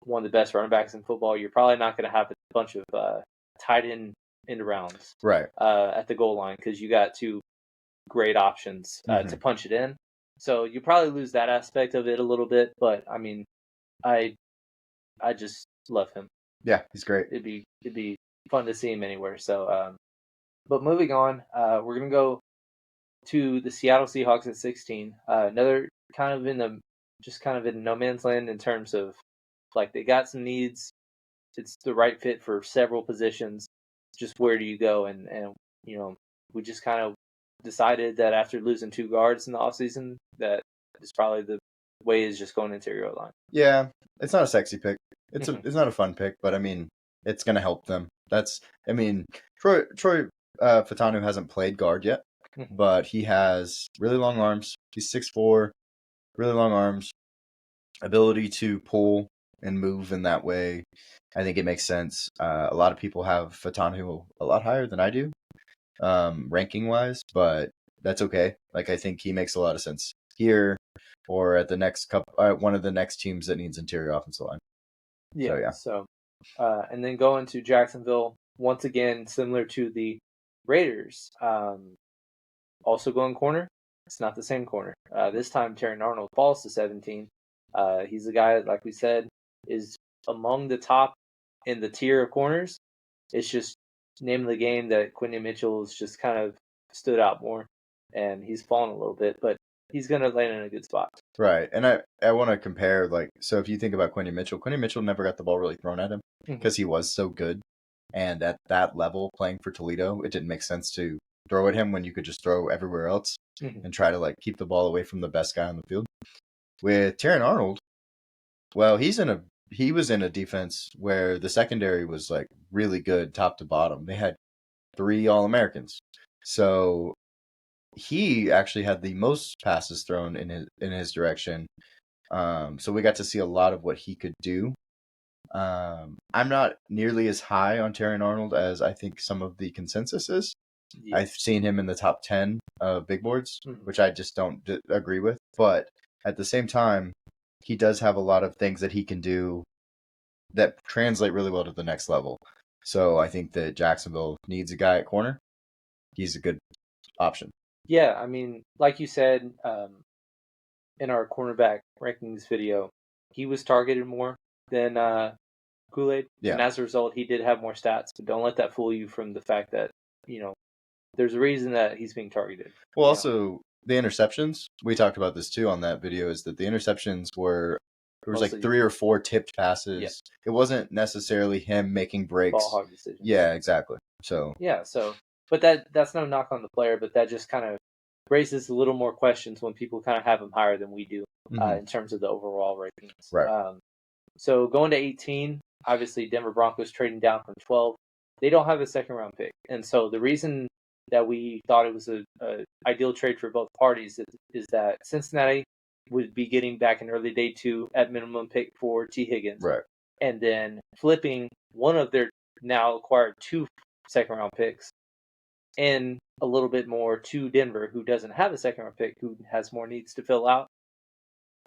one of the best running backs in football, you're probably not going to have a bunch of tight end rounds at the goal line, because you got 2 great options to punch it in. So you probably lose that aspect of it a little bit, but I mean, I just love him. Yeah, he's great. It'd be fun to see him anywhere. So, but moving on, we're gonna go to the Seattle Seahawks at 16. Another kind of in no man's land in terms of, like, they got some needs. It's the right fit for several positions. Just where do you go? And we just kind of decided that after losing 2 guards in the offseason, that is probably the way is just going interior line. Yeah, it's not a sexy pick. It's not a fun pick, but I mean, it's going to help them. Troy Fatanu hasn't played guard yet, but he has really long arms. He's 6'4", really long arms, ability to pull and move in that way. I think it makes sense. A lot of people have Fatanu a lot higher than I do, ranking wise, but that's okay. Like, I think he makes a lot of sense here or at the next one of the next teams that needs interior offensive line. Yeah. So, and then going to Jacksonville, once again, similar to the Raiders, also going corner. It's not the same corner. This time, Terry Arnold falls to 17. He's a guy, like we said, is among the top in the tier of corners. It's just name of the game that Quinton Mitchell's just kind of stood out more, and he's fallen a little bit, but he's going to land in a good spot. Right, and I want to compare, so if you think about Quinton Mitchell never got the ball really thrown at him because he was so good. And at that level, playing for Toledo, it didn't make sense to throw at him when you could just throw everywhere else and try to keep the ball away from the best guy on the field. With Terran Arnold, well, he was in a defense where the secondary was really good top to bottom. They had 3 All-Americans. So he actually had the most passes thrown in his direction. So we got to see a lot of what he could do. I'm not nearly as high on Terran Arnold as I think some of the consensus is. Yeah. I've seen him in the top 10 big boards, which I just don't agree with. But at the same time, he does have a lot of things that he can do that translate really well to the next level. So I think that Jacksonville needs a guy at corner. He's a good option. Yeah, I mean, like you said in our cornerback rankings video, he was targeted more than Kool-Aid. Yeah. And as a result, he did have more stats. But don't let that fool you from the fact that, there's a reason that he's being targeted. Well, also, the interceptions, we talked about this too on that video, is that the interceptions were, there was mostly 3 or 4 tipped passes. Yeah. It wasn't necessarily him making breaks. Ball hog decisions. Yeah, exactly. So. Yeah, but that's no knock on the player, but that just kind of raises a little more questions when people kind of have him higher than we do in terms of the overall rankings. Right. So going to 18, obviously Denver Broncos trading down from 12. They don't have a second-round pick. And so the reason that we thought it was a ideal trade for both parties is that Cincinnati would be getting back an early day 2 at minimum pick for T. Higgins. Right. And then flipping one of their now acquired 2 second-round picks and a little bit more to Denver, who doesn't have a second-round pick, who has more needs to fill out.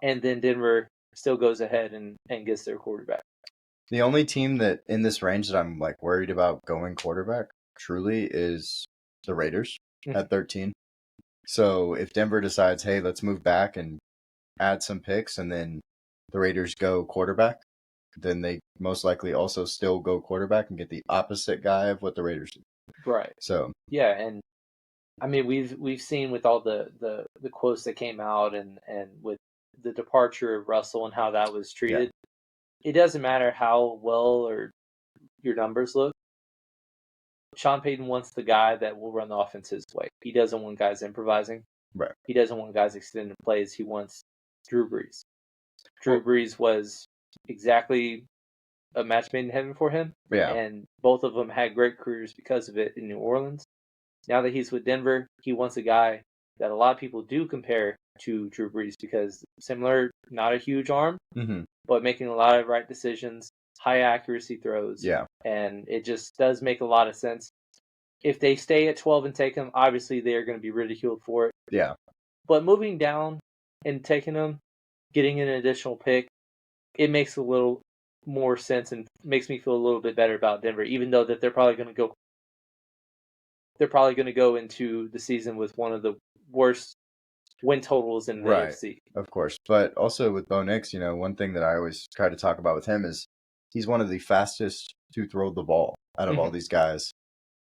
And then Denver still goes ahead and gets their quarterback. The only team that in this range that I'm worried about going quarterback truly is the Raiders at 13. So if Denver decides, hey, let's move back and add some picks, and then the Raiders go quarterback, then they most likely also still go quarterback and get the opposite guy of what the Raiders do. Right. So yeah, and I mean we've seen with all the quotes that came out and with the departure of Russell and how that was treated. Yeah. It doesn't matter how well or your numbers look. Sean Payton wants the guy that will run the offense his way. He doesn't want guys improvising. Right. He doesn't want guys extending plays. He wants Drew Brees. Drew Brees was exactly a match made in heaven for him. Yeah. And both of them had great careers because of it in New Orleans. Now that he's with Denver, he wants a guy that a lot of people do compare to Drew Brees because similar, not a huge arm, but making a lot of right decisions, high accuracy throws. Yeah. And it just does make a lot of sense. If they stay at 12 and take him, obviously they are going to be ridiculed for it. Yeah. But moving down and taking him, getting an additional pick, it makes a little more sense and makes me feel a little bit better about Denver, even though that they're probably going to go into the season with one of the worst win totals in the AFC. Of course. But also with Bo Nix, one thing that I always try to talk about with him is he's one of the fastest to throw the ball out of all these guys.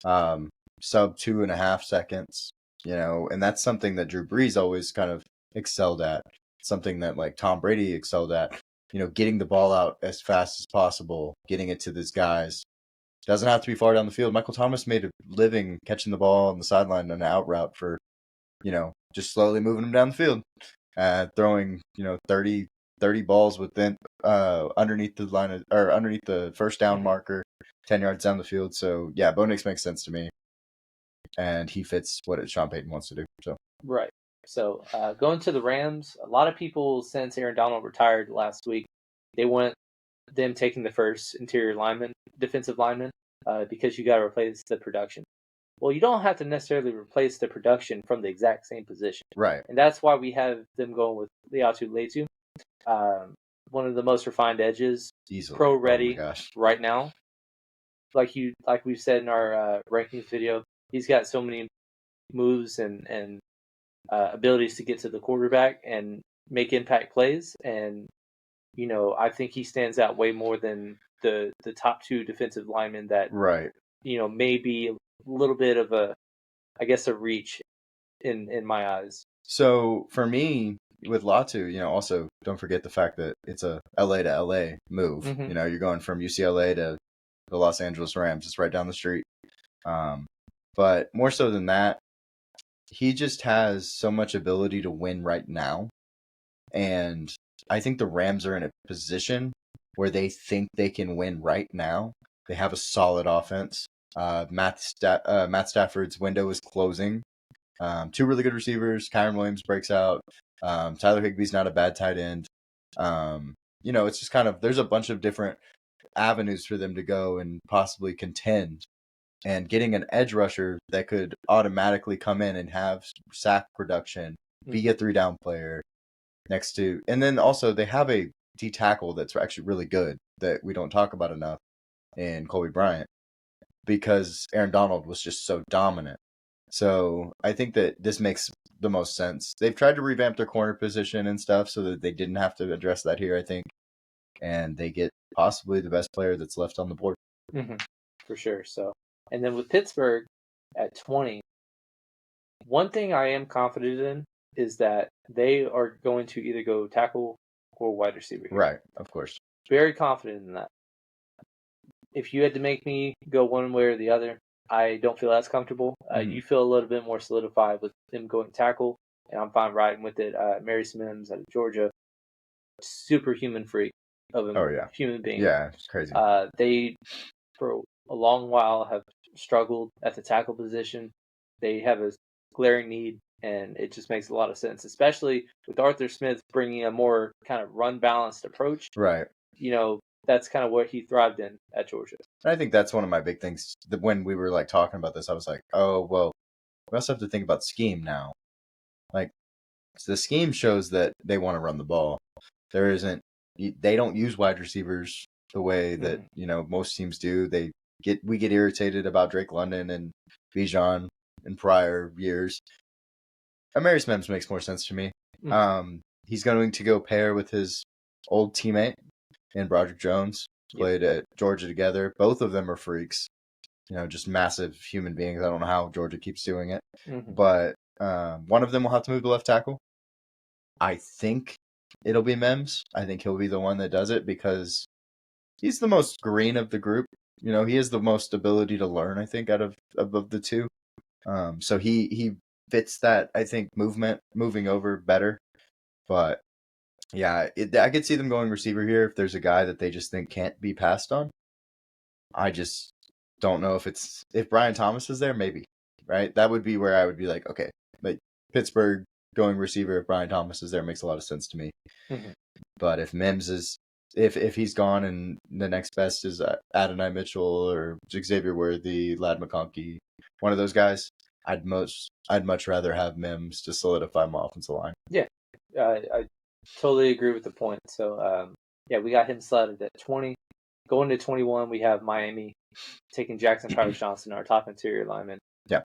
Sub 2.5 seconds, and that's something that Drew Brees always kind of excelled at. Something that Tom Brady excelled at, getting the ball out as fast as possible, getting it to these guys. Doesn't have to be far down the field. Michael Thomas made a living catching the ball on the sideline on an out route for, just slowly moving them down the field, throwing, 30 balls within, underneath the line of, or underneath the first down marker, 10 yards down the field. So yeah, Bo Nix makes sense to me, and he fits what Sean Payton wants to do. So right. So going to the Rams, a lot of people since Aaron Donald retired last week, they want them taking the first interior lineman, defensive lineman, because you got to replace the production. Well, you don't have to necessarily replace the production from the exact same position. Right. And that's why we have them going with Leatu Letu, one of the most refined edges, easily pro ready right now. Like we've said in our rankings video, he's got so many moves and abilities to get to the quarterback and make impact plays. And, I think he stands out way more than the top 2 defensive linemen that, may be a little bit of a reach in my eyes. So for me, with Latu, also don't forget the fact that it's a LA to LA move. You're going from UCLA to the Los Angeles Rams. It's right down the street. But more so than that, he just has so much ability to win right now. And I think the Rams are in a position where they think they can win right now. They have a solid offense. Matt Stafford's window is closing. 2 really good receivers. Kyron Williams breaks out. Tyler Higbee's not a bad tight end. It's just kind of, there's a bunch of different avenues for them to go and possibly contend. And getting an edge rusher that could automatically come in and have sack production, be a 3-down player next to, and then also they have a D tackle that's actually really good that we don't talk about enough in Colby Bryant, because Aaron Donald was just so dominant. So I think that this makes the most sense. They've tried to revamp their corner position and stuff so that they didn't have to address that here, I think. And they get possibly the best player that's left on the board. Mm-hmm. For sure. So, and then with Pittsburgh at 20, one thing I am confident in is that they are going to either go tackle or wide receiver here. Right, of course. Very confident in that. If you had to make me go one way or the other, I don't feel as comfortable. You feel a little bit more solidified with them going tackle, and I'm fine riding with it. Mary Sims out of Georgia, superhuman freak of a human being. Yeah, it's crazy. They, for a long while, have struggled at the tackle position. They have a glaring need, and it just makes a lot of sense, especially with Arthur Smith bringing a more kind of run-balanced approach. Right. That's kind of what he thrived in at Georgia. I think that's one of my big things. That when we were talking about this, I was like, oh, well, we also have to think about scheme now. So the scheme shows that they want to run the ball. They don't use wide receivers the way that, most teams do. We get irritated about Drake London and Bijan in prior years. Amarius Mims makes more sense to me. He's going to go pair with his old teammate in Broderick Jones. Played at Georgia together. Both of them are freaks. Just massive human beings. I don't know how Georgia keeps doing it. But one of them will have to move to left tackle. I think it'll be Mims. I think he'll be the one that does it because he's the most green of the group. He has the most ability to learn, I think, out of the two. So he fits that, I think, moving over better. But yeah, I could see them going receiver here if there's a guy that they just think can't be passed on. I just don't know if Brian Thomas is there, maybe, right? That would be where I would be like, okay, but Pittsburgh going receiver if Brian Thomas is there makes a lot of sense to me. But if Mims if he's gone and the next best is Adonai Mitchell or Xavier Worthy, Lad McConkey, one of those guys, I'd much rather have Mims to solidify my offensive line. Yeah, I totally agree with the point. So, we got him slotted at 20. Going to 21, we have Miami taking Jackson Powers Johnson, our top interior lineman. Yeah.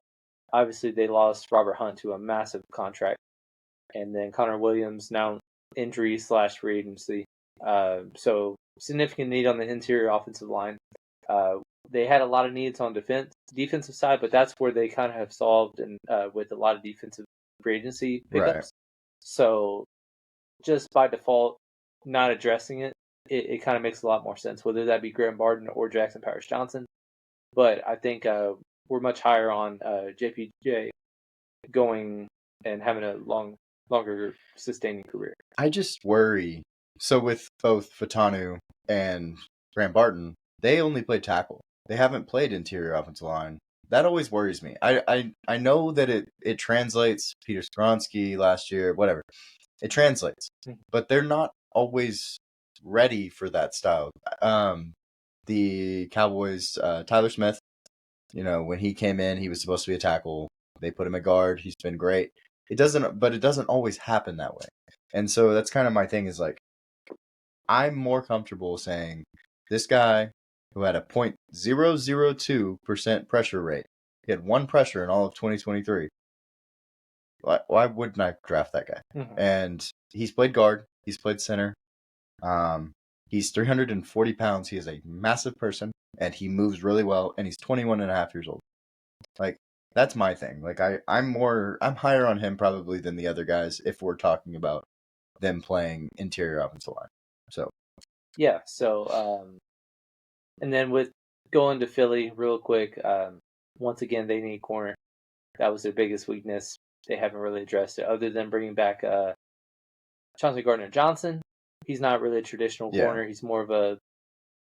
Obviously, they lost Robert Hunt to a massive contract. And then Connor Williams, now injury/free agency. So, significant need on the interior offensive line. They had a lot of needs on defensive side, but that's where they kind of have solved and with a lot of defensive free agency pickups. Right. So, just by default, not addressing it kind of makes a lot more sense, whether that be Graham Barden or Jackson Powers Johnson. But I think we're much higher on JPJ going and having a longer sustaining career. I just worry. So with both Fatanu and Graham Barden, they only play tackle. They haven't played interior offensive line. That always worries me. I know that it translates. Peter Skronsky last year, whatever. It translates, but they're not always ready for that style. The Cowboys, Tyler Smith, when he came in, he was supposed to be a tackle. They put him at guard. He's been great. It doesn't always happen that way. And so that's kind of my thing is I'm more comfortable saying this guy who had a 0.002% pressure rate, he had one pressure in all of 2023. Why wouldn't I draft that guy? And he's played guard. He's played center. He's 340 pounds. He is a massive person, and he moves really well, and he's 21 and a half years old. That's my thing. I'm higher on him probably than the other guys if we're talking about them playing interior offensive line. So. Yeah, so, and then with Going to Philly real quick. Once again, they need corner. That was their biggest weakness. They haven't really addressed it, other than bringing back Chauncey Gardner-Johnson. He's not really a traditional corner. He's more of a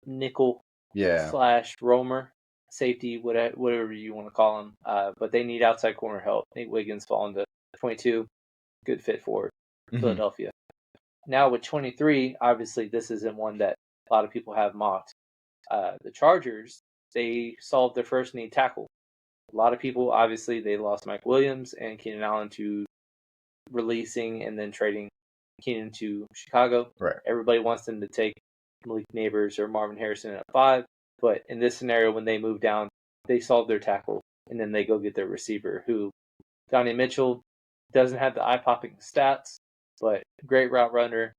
nickel / roamer, safety, whatever you want to call him. But they need outside corner help. Nate Wiggins falling to 22. Good fit for Philadelphia. Now with 23, obviously this isn't one that a lot of people have mocked. The Chargers, they solved their first need tackle. A lot of people, obviously, they lost Mike Williams and Keenan Allen to releasing and then trading Keenan to Chicago. Right. Everybody wants them to take Malik Neighbors or Marvin Harrison at 5. But in this scenario, when they move down, they solve their tackle, and then they go get their receiver, who Donnie Mitchell doesn't have the eye-popping stats, but great route runner,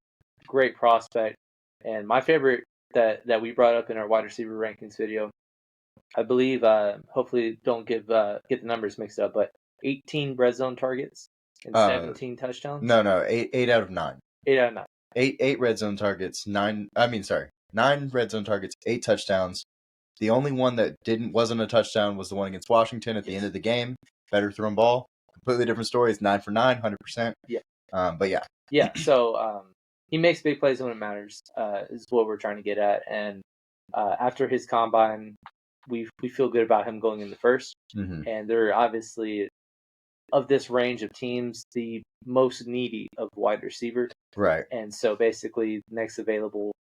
great prospect. And my favorite that we brought up in our wide receiver rankings video, I believe, hopefully don't get the numbers mixed up, but 18 red zone targets and 17 touchdowns. No, 8 out of 9. 8 out of 9. 8 red zone targets, 9 red zone targets, 8 touchdowns. The only one that wasn't a touchdown was the one against Washington at the end of the game. Better thrown ball. Completely different story. It's 9 for 9, 100%. Yeah. But yeah. Yeah, so he makes big plays when it matters, is what we're trying to get at. And after his combine, we feel good about him going in the first. Mm-hmm. And they're obviously, of this range of teams, the most needy of wide receiver. Right. And so basically next available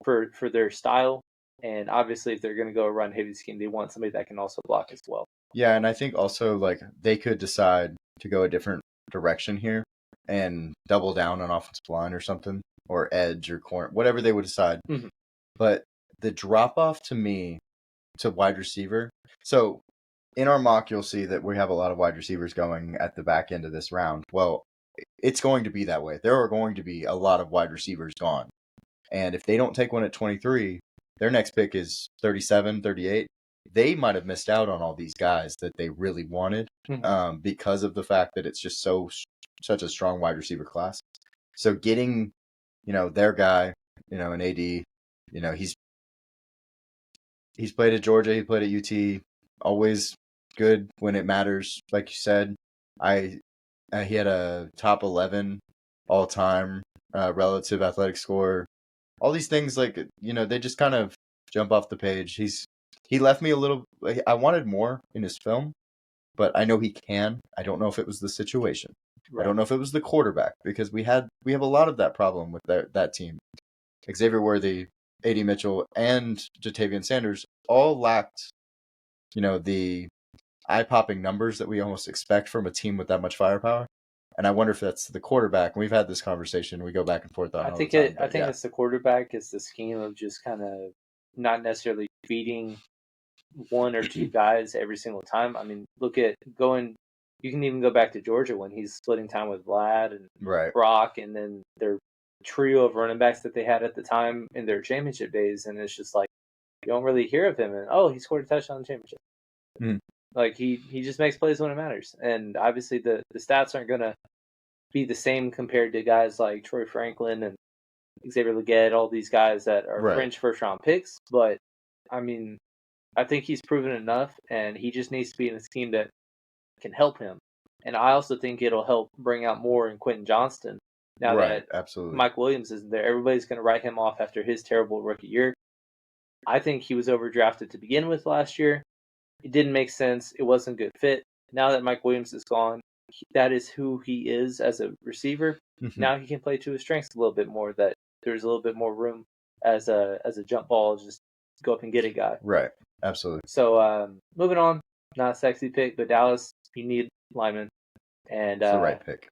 for their style. And obviously if they're going to go a run heavy scheme, they want somebody that can also block as well. Yeah, and I think also like they could decide to go a different direction here and double down on offensive line or something, or edge or corner, whatever they would decide. Mm-hmm. But the drop off to me to wide receiver. So in our mock, you'll see that we have a lot of wide receivers going at the back end of this round. Well, it's going to be that way. There are going to be a lot of wide receivers gone. And if they don't take one at 23, their next pick is 37, 38. They might have missed out on all these guys that they really wanted because of the fact that it's just such a strong wide receiver class. So getting, their guy, an AD, he's played at Georgia, he played at UT, always good when it matters. Like you said, he had a top 11 all time relative athletic score. All these things, like, they just kind of jump off the page. He left me a little. I wanted more in his film, but I know he can. I don't know if it was the situation. Right. I don't know if it was the quarterback, because we have a lot of that problem with that team. Xavier Worthy, A.D. Mitchell, and Jatavian Sanders all lacked, the eye-popping numbers that we almost expect from a team with that much firepower. And I wonder if that's the quarterback. We've had this conversation. We go back and forth on it. I think it's the quarterback. It's the scheme of just kind of not necessarily feeding one or two guys every single time. I mean, you can even go back to Georgia when he's splitting time with Vlad and Brock, and then their trio of running backs that they had at the time in their championship days. And it's just like, you don't really hear of him. And, he scored a touchdown in the championship. Mm. Like, he just makes plays when it matters. And obviously the stats aren't going to be the same compared to guys like Troy Franklin and Xavier Legette, all these guys that are fringe first-round picks. But, I mean, I think he's proven enough, and he just needs to be in a scheme that can help him. And I also think it'll help bring out more in Quentin Johnston now that absolutely. Mike Williams isn't there. Everybody's going to write him off after his terrible rookie year. I think he was overdrafted to begin with last year. It didn't make sense. It wasn't a good fit. Now that Mike Williams is gone, that is who he is as a receiver. Mm-hmm. Now he can play to his strengths a little bit more, that there's a little bit more room as a jump ball, just go up and get a guy. Right. Absolutely. So moving on, not a sexy pick, but Dallas, you need linemen. And it's the right pick.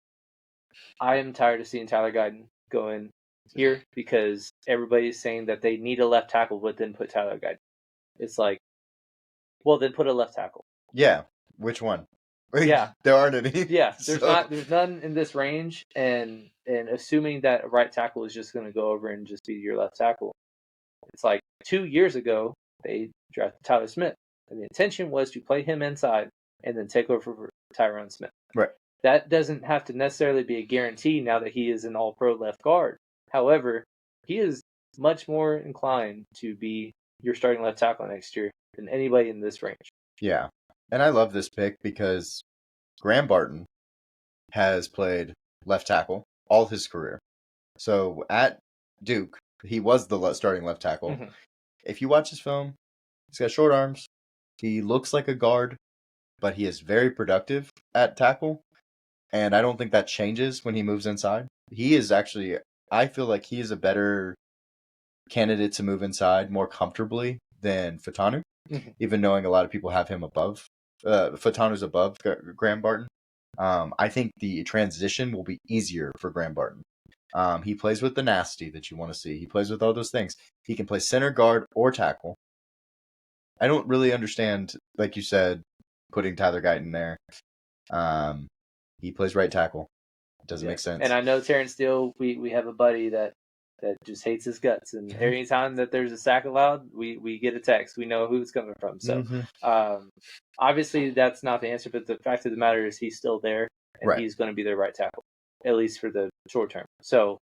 I am tired of seeing Tyler Guyton go in here because everybody's saying that they need a left tackle, but then put Tyler Guyton. It's like, well, then put a left tackle. Yeah. Which one? Yeah. There aren't any. Yeah. There's none in this range, and assuming that a right tackle is just going to go over and just be your left tackle. It's like 2 years ago, they drafted Tyler Smith, and the intention was to play him inside and then take over for Tyron Smith. Right. That doesn't have to necessarily be a guarantee now that he is an all-pro left guard. However, he is much more inclined to be your starting left tackle next year than anybody in this range. Yeah. And I love this pick because Graham Barton has played left tackle all his career. So at Duke, he was the starting left tackle. Mm-hmm. If you watch his film, he's got short arms. He looks like a guard, but he is very productive at tackle. And I don't think that changes when he moves inside. He is actually, I feel like he is a better candidate to move inside more comfortably than Fatanu, even knowing a lot of people have him above. Fatanu's above Graham Barton. I think the transition will be easier for Graham Barton. He plays with the nasty that you want to see. He plays with all those things. He can play center, guard, or tackle. I don't really understand, like you said, putting Tyler Guyton there. He plays right tackle. It doesn't make sense. And I know Terrence Steele, we have a buddy that just hates his guts. And every time that there's a sack allowed, we get a text. We know who it's coming from. So obviously that's not the answer, but the fact of the matter is he's still there, and he's going to be their right tackle, at least for the short term. So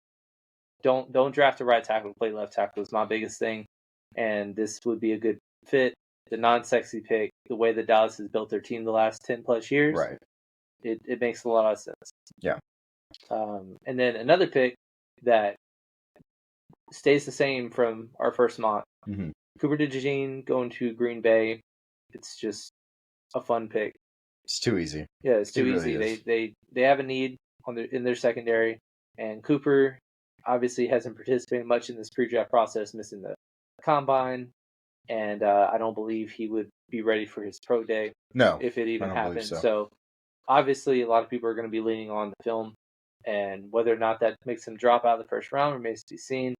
don't draft a right tackle to play left tackle is my biggest thing. And this would be a good fit. The non-sexy pick, the way that Dallas has built their team the last 10 plus years, it makes a lot of sense. Yeah. And then another pick that stays the same from our first mock, Cooper DeJean going to Green Bay. It's just a fun pick. It's too easy. Yeah, it's too really easy. They have a need in their secondary, and Cooper obviously hasn't participated much in this pre-draft process, missing the combine, and I don't believe he would be ready for his pro day. No, if it even happened. So obviously, a lot of people are going to be leaning on the film, and whether or not that makes him drop out of the first round remains to be seen.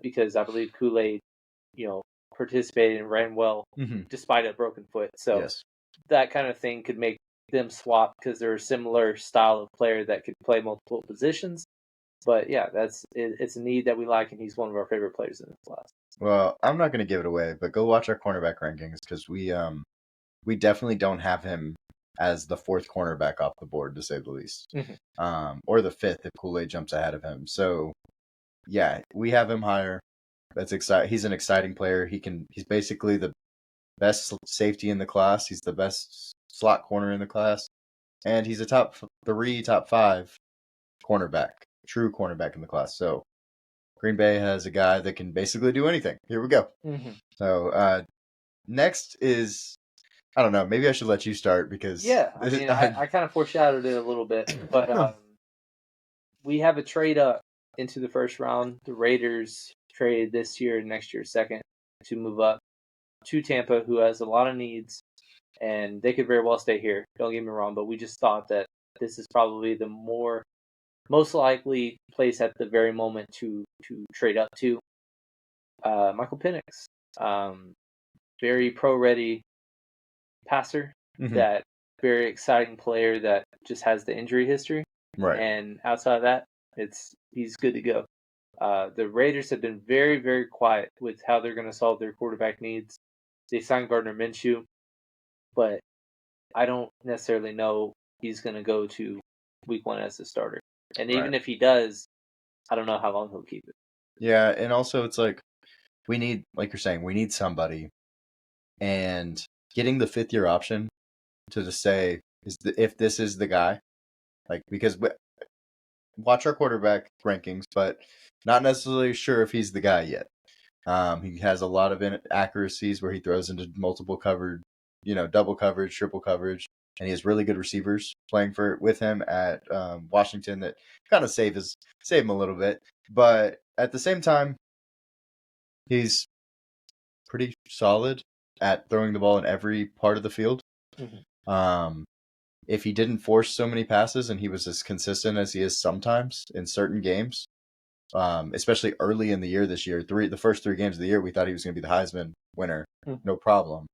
Because I believe Kool-Aid, participated and ran well despite a broken foot. So that kind of thing could make them swap because they're a similar style of player that could play multiple positions. But yeah, it's a need that we like, and he's one of our favorite players in this class. Well, I'm not going to give it away, but go watch our cornerback rankings because we definitely don't have him as the fourth cornerback off the board, to say the least, or the fifth if Kool-Aid jumps ahead of him. So yeah, we have him higher. That's exciting. He's an exciting player. He's basically the best safety in the class. He's the best slot corner in the class, and he's a top 5 cornerback, true cornerback in the class. So Green Bay has a guy that can basically do anything. Here we go. So next is, I don't know, maybe I should let you start because I kind of foreshadowed it a little bit, but we have a trade up into the first round. The Raiders traded this year and next year second to move up to Tampa, who has a lot of needs, and they could very well stay here. Don't get me wrong, but we just thought that this is probably the most likely place at the very moment to trade up to. Michael Penix, very pro-ready passer, that very exciting player that just has the injury history. Right. And outside of that, he's good to go. The Raiders have been very, very quiet with how they're going to solve their quarterback needs. They signed Gardner Minshew, but I don't necessarily know he's going to go to week 1 as a starter. And even if he does, I don't know how long he'll keep it. Yeah, and also it's like we need, like you're saying, we need somebody. And getting the fifth-year option to just say, if this is the guy, like, because watch our quarterback rankings, but not necessarily sure if he's the guy yet. He has a lot of inaccuracies where he throws into multiple covered, double coverage, triple coverage, and he has really good receivers playing with him at Washington that kind of save him a little bit. But at the same time, he's pretty solid at throwing the ball in every part of the field. If he didn't force so many passes and he was as consistent as he is sometimes in certain games, especially early in the year this year, the first 3 games of the year, we thought he was going to be the Heisman winner, no problem.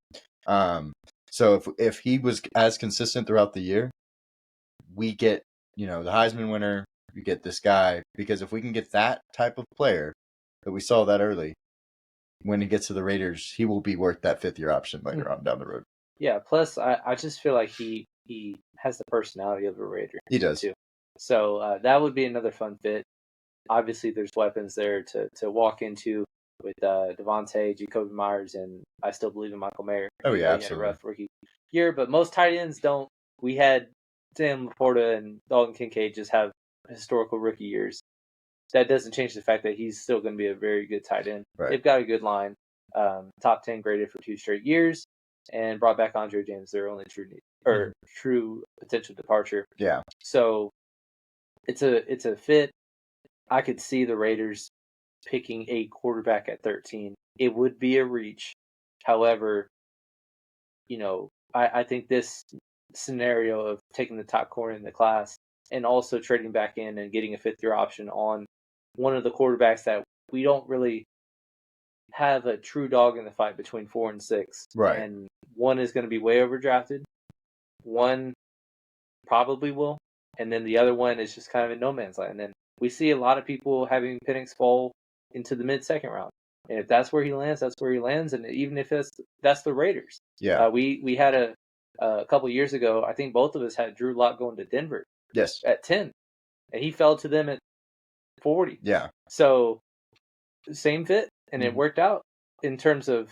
So if he was as consistent throughout the year, we get, the Heisman winner, we get this guy, because if we can get that type of player that we saw that early, when he gets to the Raiders, he will be worth that 5th-year option later on down the road. Yeah, plus I just feel like he has the personality of a Raider. He does. Too. So that would be another fun fit. Obviously, there's weapons there to walk into. with Devontae, Jacoby Myers, and I still believe in Michael Mayer. Oh, yeah, He had a absolutely. rough rookie year, but most tight ends don't. We had Sam Laporta and Dalton Kincaid just have historical rookie years. That doesn't change the fact that he's still going to be a very good tight end. Right. They've got a good line, top 10 graded for 2 straight years, and brought back Andre James, their only true potential departure. Yeah. So it's a fit. I could see the Raiders picking a quarterback at 13. It would be a reach. However, I think this scenario of taking the top corner in the class and also trading back in and getting a 5th-year option on one of the quarterbacks that we don't really have a true dog in the fight between 4 and 6. Right. And one is going to be way overdrafted. One probably will. And then the other one is just kind of in no man's land. And we see a lot of people having Penix fall into the mid-second round. And if that's where he lands, that's where he lands. And even if that's the Raiders. Yeah. We had a couple years ago, I think both of us had Drew Lock going to Denver. Yes. At 10. And he fell to them at 40. Yeah. So same fit, and it worked out in terms of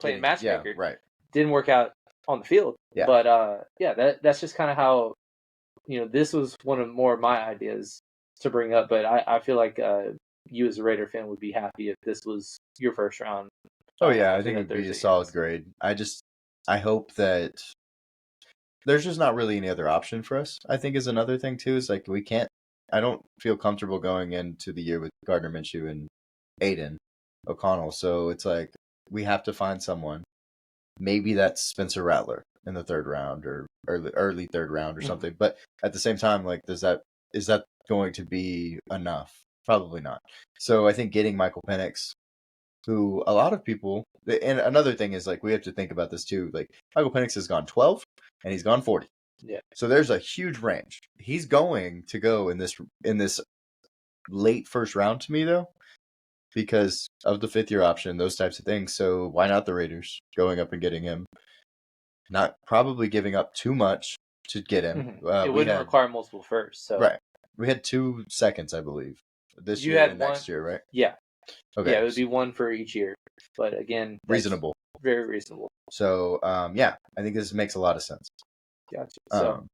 playing matchmaker. Yeah, right. Didn't work out on the field. Yeah. But that's just kind of how this was one of more of my ideas to bring up. But I feel like you as a Raider fan would be happy if this was your first round. Oh yeah, I think it'd be a solid grade. I hope that there's just not really any other option for us. I think is another thing too, is like I don't feel comfortable going into the year with Gardner Minshew and Aiden O'Connell. So it's like we have to find someone. Maybe that's Spencer Rattler in the 3rd round or early 3rd round or something. But at the same time, like is that going to be enough? Probably not. So I think getting Michael Penix, who a lot of people, and another thing is like we have to think about this too. Like Michael Penix has gone 12 and he's gone 40. Yeah. So there's a huge range. He's going to go in this late 1st round to me though, because of the 5th-year option, those types of things. So why not the Raiders going up and getting him? Not probably giving up too much to get him. It wouldn't require multiple firsts. So. Right. We had 2 seconds, I believe, this You year had and next year, right? Yeah. Okay. Yeah, it would be 1 for each year. But again, reasonable. Very reasonable. So, I think this makes a lot of sense. Gotcha. So,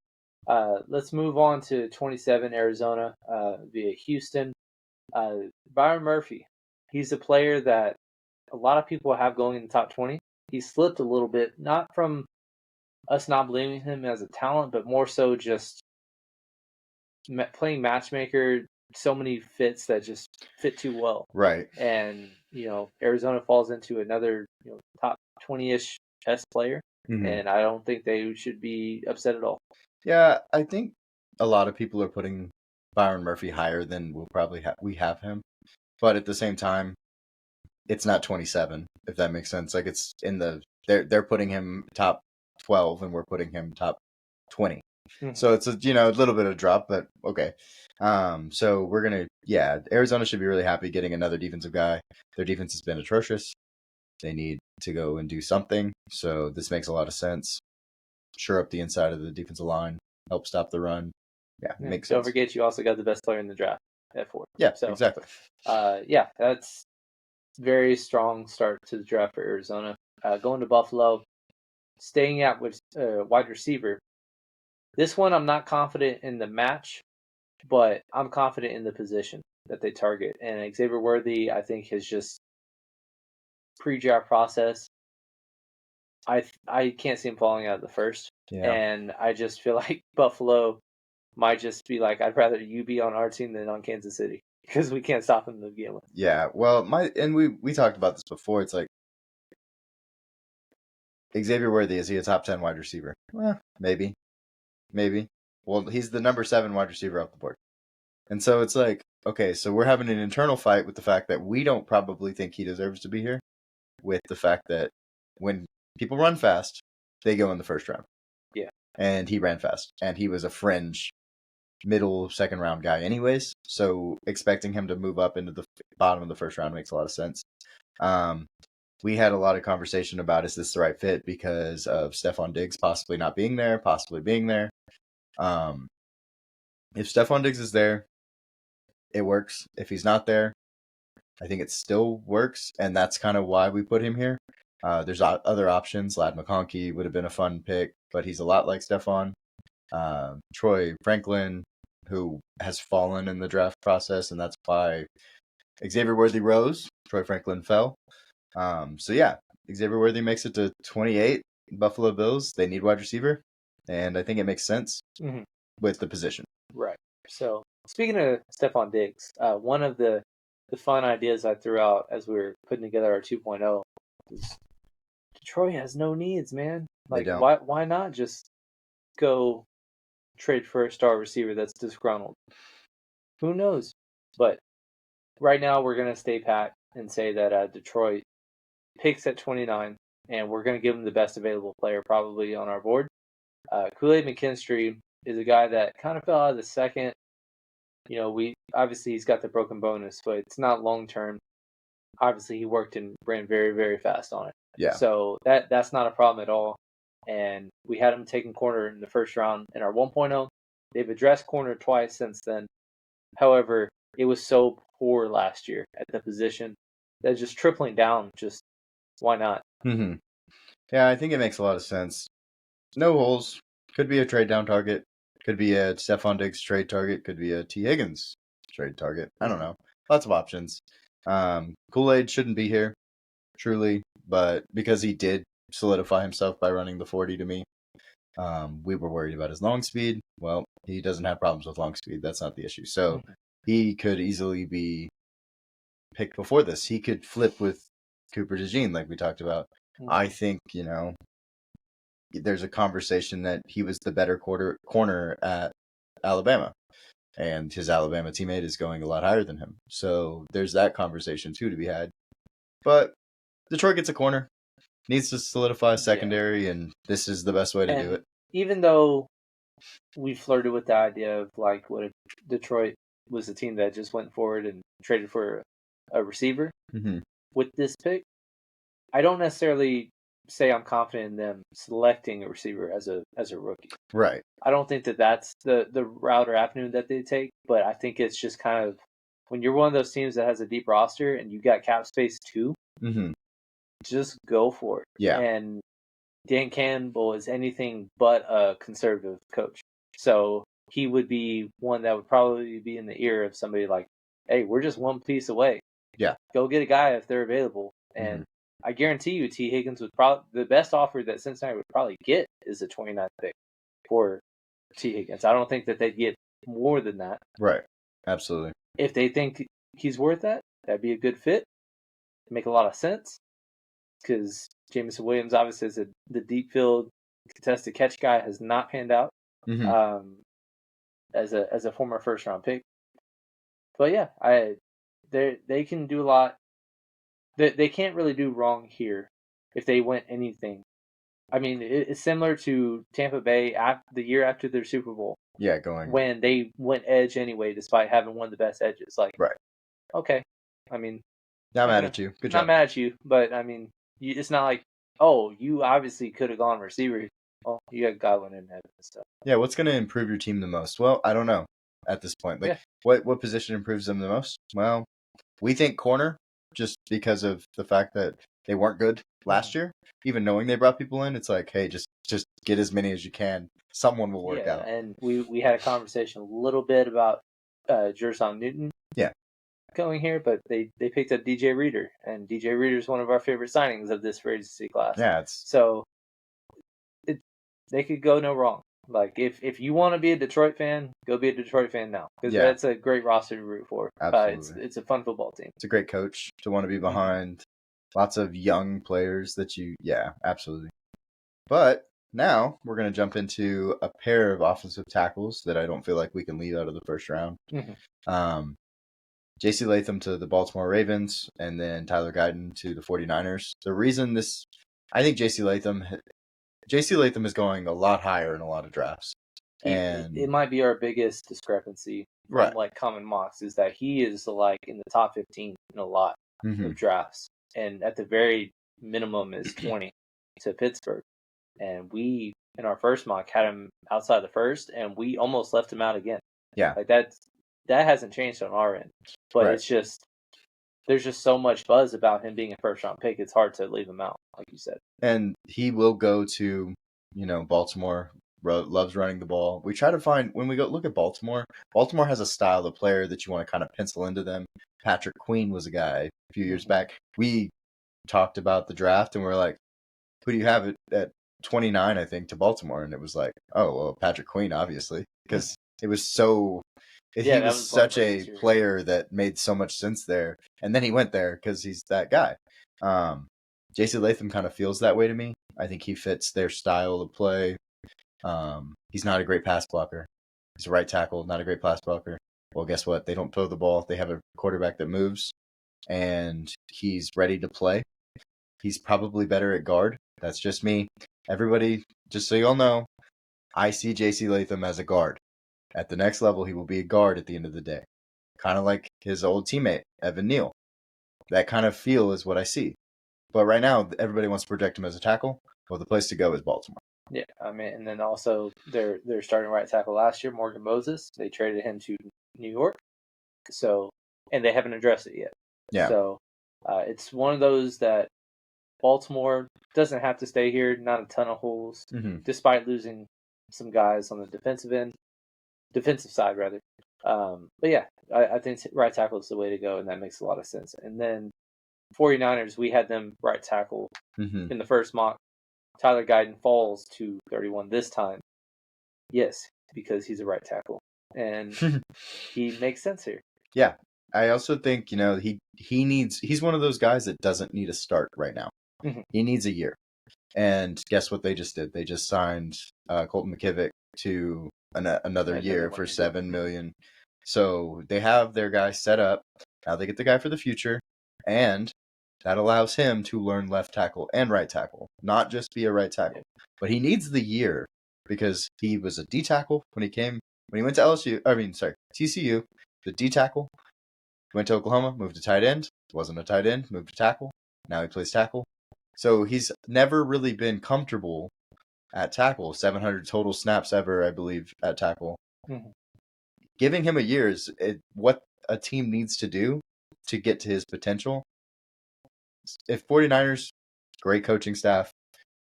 let's move on to 27, Arizona, via Houston. Byron Murphy. He's a player that a lot of people have going in the top 20. He slipped a little bit, not from us not believing him as a talent, but more so just playing matchmaker. So many fits that just fit too well. Right. And, Arizona falls into another, top 20-ish test player. Mm-hmm. And I don't think they should be upset at all. Yeah, I think a lot of people are putting Byron Murphy higher than we have him. But at the same time, it's not 27, if that makes sense. Like it's they're putting him top 12 and we're putting him top 20. Mm-hmm. So it's a little bit of a drop, but okay. So we're going to, Arizona should be really happy getting another defensive guy. Their defense has been atrocious. They need to go and do something. So this makes a lot of sense. Shore up the inside of the defensive line, help stop the run. Yeah, makes sense. Don't forget you also got the best player in the draft at 4. Yeah, so, exactly. That's very strong start to the draft for Arizona. Going to Buffalo, staying out with wide receiver. This one I'm not confident in the match, but I'm confident in the position that they target. And Xavier Worthy, I think, has just pre-draft process. I can't see him falling out of the 1st. Yeah. And I just feel like Buffalo might just be like, I'd rather you be on our team than on Kansas City because we can't stop him to begin with. Yeah, well, we talked about this before. It's like Xavier Worthy, is he a top 10 wide receiver? Well, maybe. Well, he's the number 7 wide receiver off the board. And so it's like, okay, so we're having an internal fight with the fact that we don't probably think he deserves to be here, with the fact that when people run fast, they go in the 1st round. Yeah. And he ran fast. And he was a fringe middle 2nd round guy anyways. So expecting him to move up into the bottom of the 1st round makes a lot of sense. We had a lot of conversation about, is this the right fit because of Stephon Diggs possibly not being there, possibly being there. If Stephon Diggs is there, it works. If he's not there, I think it still works, and that's kind of why we put him here. There's other options. Ladd McConkey would have been a fun pick, but he's a lot like Stephon. Troy Franklin, who has fallen in the draft process, and that's why Xavier Worthy rose. Troy Franklin fell. So yeah, Xavier Worthy makes it to 28. Buffalo Bills, they need wide receiver, and I think it makes sense with the position. Right. So speaking of Stephon Diggs, one of the fun ideas I threw out as we were putting together our 2.0 is Detroit has no needs, man. Like, why not just go trade for a star receiver that's disgruntled? Who knows? But right now we're going to stay pat and say that Detroit picks at 29, and we're going to give them the best available player probably on our board. Kool-Aid McKinstry is a guy that kind of fell out of the second. You know, obviously he's got the broken bonus, but it's not long term. Obviously, he worked and ran very, very fast on it. Yeah. So that's not a problem at all. And we had him taking corner in the first round in our 1.0. They've addressed corner twice since then. However, it was so poor last year at the position that just tripling down, just why not? Mm-hmm. Yeah, I think it makes a lot of sense. No holes. Could be a trade down target. Could be a Stephon Diggs trade target. Could be a T. Higgins trade target. I don't know. Lots of options. Kool-Aid shouldn't be here, truly, but because he did solidify himself by running the 40 to me, we were worried about his long speed. Well, he doesn't have problems with long speed. That's not the issue. So he could easily be picked before this. He could flip with Cooper DeJean, like we talked about. I think, there's a conversation that he was the better corner at Alabama, and his Alabama teammate is going a lot higher than him. So there's that conversation too to be had. But Detroit gets a corner, needs to solidify a secondary, and this is the best way to do it. Even though we flirted with the idea of like, what if Detroit was a team that just went forward and traded for a receiver with this pick, I don't necessarily say I'm confident in them selecting a receiver as a rookie. Right. I don't think that's the route or avenue that they take, but I think it's just kind of when you're one of those teams that has a deep roster and you got cap space too, just go for it. Yeah. And Dan Campbell is anything but a conservative coach. So he would be one that would probably be in the ear of somebody like, hey, we're just one piece away. Yeah. Go get a guy if they're available. And I guarantee you T. Higgins would probably, the best offer that Cincinnati would probably get is a 29th pick for T. Higgins. I don't think that they'd get more than that. Right. Absolutely. If they think he's worth that, that'd be a good fit. Make a lot of sense. Because Jameson Williams obviously is the deep field contested catch guy has not panned out as a former first round pick. But yeah, they can do a lot. They can't really do wrong here if they went anything. I mean, it's similar to Tampa Bay the year after their Super Bowl. Yeah, when they went edge anyway, despite having one of the best edges. Like, right. Okay. I mean, not mad at you. Good job. Not mad at you, but I mean, it's not like, oh, you obviously could have gone receiver. Well, you got Godwin and Evans. So. Yeah, what's going to improve your team the most? Well, I don't know at this point. Like, what position improves them the most? Well, we think corner, just because of the fact that they weren't good last year. Even knowing they brought people in, it's like, hey, just get as many as you can. Someone will work out. And we had a conversation a little bit about Jerson Newton. Yeah. Going here, but they picked up DJ Reader, and DJ Reader is one of our favorite signings of this free agency class. Yeah, so they could go no wrong. Like if you want to be a Detroit fan, go be a Detroit fan now, because that's a great roster to root for. Absolutely, it's a fun football team. It's a great coach to want to be behind. Lots of young players that absolutely. But now we're going to jump into a pair of offensive tackles that I don't feel like we can leave out of the first round. J.C. Latham to the Baltimore Ravens, and then Tyler Guyton to the 49ers. The reason I think J.C. Latham is going a lot higher in a lot of drafts. And it might be our biggest discrepancy from like common mocks is that he is like in the top 15 in a lot of drafts. And at the very minimum is 20 to Pittsburgh. And we, in our first mock, had him outside the first, and we almost left him out again. Yeah. Like that hasn't changed on our end. But it's just, there's just so much buzz about him being a first-round pick. It's hard to leave him out, like you said. And he will go to, Baltimore. Loves running the ball. We try to find, when we go look at Baltimore, Baltimore has a style of player that you want to kind of pencil into them. Patrick Queen was a guy a few years back. We talked about the draft and we're like, who do you have at 29, I think, to Baltimore? And it was like, oh, well, Patrick Queen, obviously, because it was so. Yeah, He that was was such a easier. player that made so much sense there, and then he went there because he's that guy. J.C. Latham kind of feels that way to me. I think he fits their style of play. He's not a great pass blocker. He's a right tackle, not a great pass blocker. Well, guess what? They don't throw the ball. They have a quarterback that moves, and he's ready to play. He's probably better at guard. That's just me. Everybody, just so you all know, I see J.C. Latham as a guard. At the next level, he will be a guard at the end of the day. Kind of like his old teammate, Evan Neal. That kind of feel is what I see. But right now, everybody wants to project him as a tackle. Well, the place to go is Baltimore. Yeah, I mean, and then also their starting right tackle last year, Morgan Moses, they traded him to New York. So, and they haven't addressed it yet. Yeah. So, it's one of those that Baltimore doesn't have to stay here. Not a ton of holes, despite losing some guys on the defensive side rather. But yeah, I think right tackle is the way to go, and that makes a lot of sense. And then 49ers, we had them right tackle in the first mock. Tyler Guyton falls to 31 this time. Yes, because he's a right tackle, and he makes sense here. Yeah, I also think he's one of those guys that doesn't need a start right now. He needs a year. And guess what they just did? They just signed Colton McKivick to another year for $7 million. So they have their guy set up. Now they get the guy for the future, and that allows him to learn left tackle and right tackle, not just be a right tackle. But he needs the year because he was a D tackle when he went to TCU, the D tackle. Went to Oklahoma, moved to tight end. Wasn't a tight end, moved to tackle. Now he plays tackle. So he's never really been comfortable at tackle. 700 total snaps ever, I believe, at tackle. Giving him a year is what a team needs to do to get to his potential. If 49ers, great coaching staff,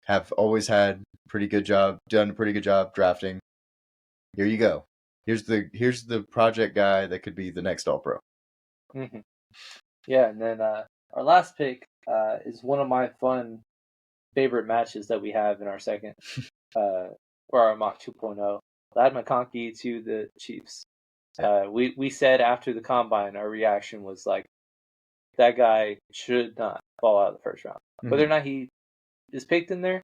have always done a pretty good job drafting, here you go. Here's the project guy that could be the next All-Pro. Yeah, and then our last pick is one of my favorite matches that we have in our second, or our mock 2.0. Ladd McConkey to the Chiefs. We said after the combine, our reaction was like, that guy should not fall out of the first round. Whether or not he is picked in there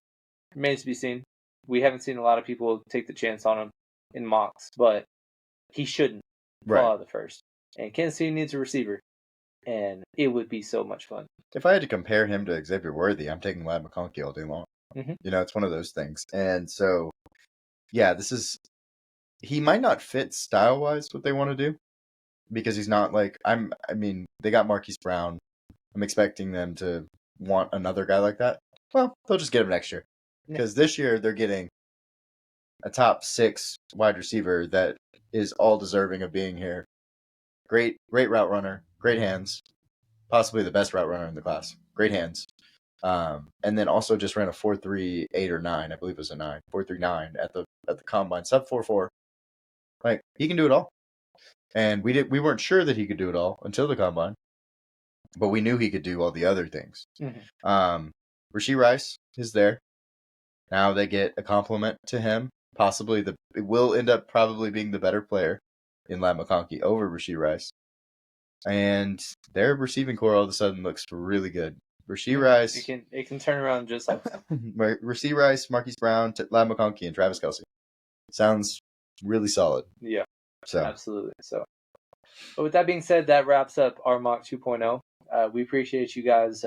remains to be seen. We haven't seen a lot of people take the chance on him in mocks, but he shouldn't fall out of the first. And Kansas City needs a receiver, and it would be so much fun. If I had to compare him to Xavier Worthy, I'm taking Ladd McConkey all day long. It's one of those things. And so, yeah, he might not fit style-wise what they want to do because he's not like, they got Marquise Brown. I'm expecting them to want another guy like that. Well, they'll just get him next year because this year they're getting a top 6 wide receiver that is all deserving of being here. Great route runner, great hands, possibly the best route runner in the class. Great hands. And then also just ran a 4.38 or 9, I believe it was a 9, 4.39 at the combine, sub 4.4. Like, he can do it all. And we weren't sure that he could do it all until the combine, but we knew he could do all the other things. Rashee Rice is there. Now they get a compliment to him. Possibly it will end up probably being the better player in Ladd McConkey over Rashee Rice. And their receiving core all of a sudden looks really good. Rashee Rice. It can turn around just like that. Rashee Rice, Marquise Brown, Ladd McConkey, and Travis Kelce. Sounds really solid. Yeah. So absolutely. So, but with that being said, that wraps up our mock 2.0. We appreciate you guys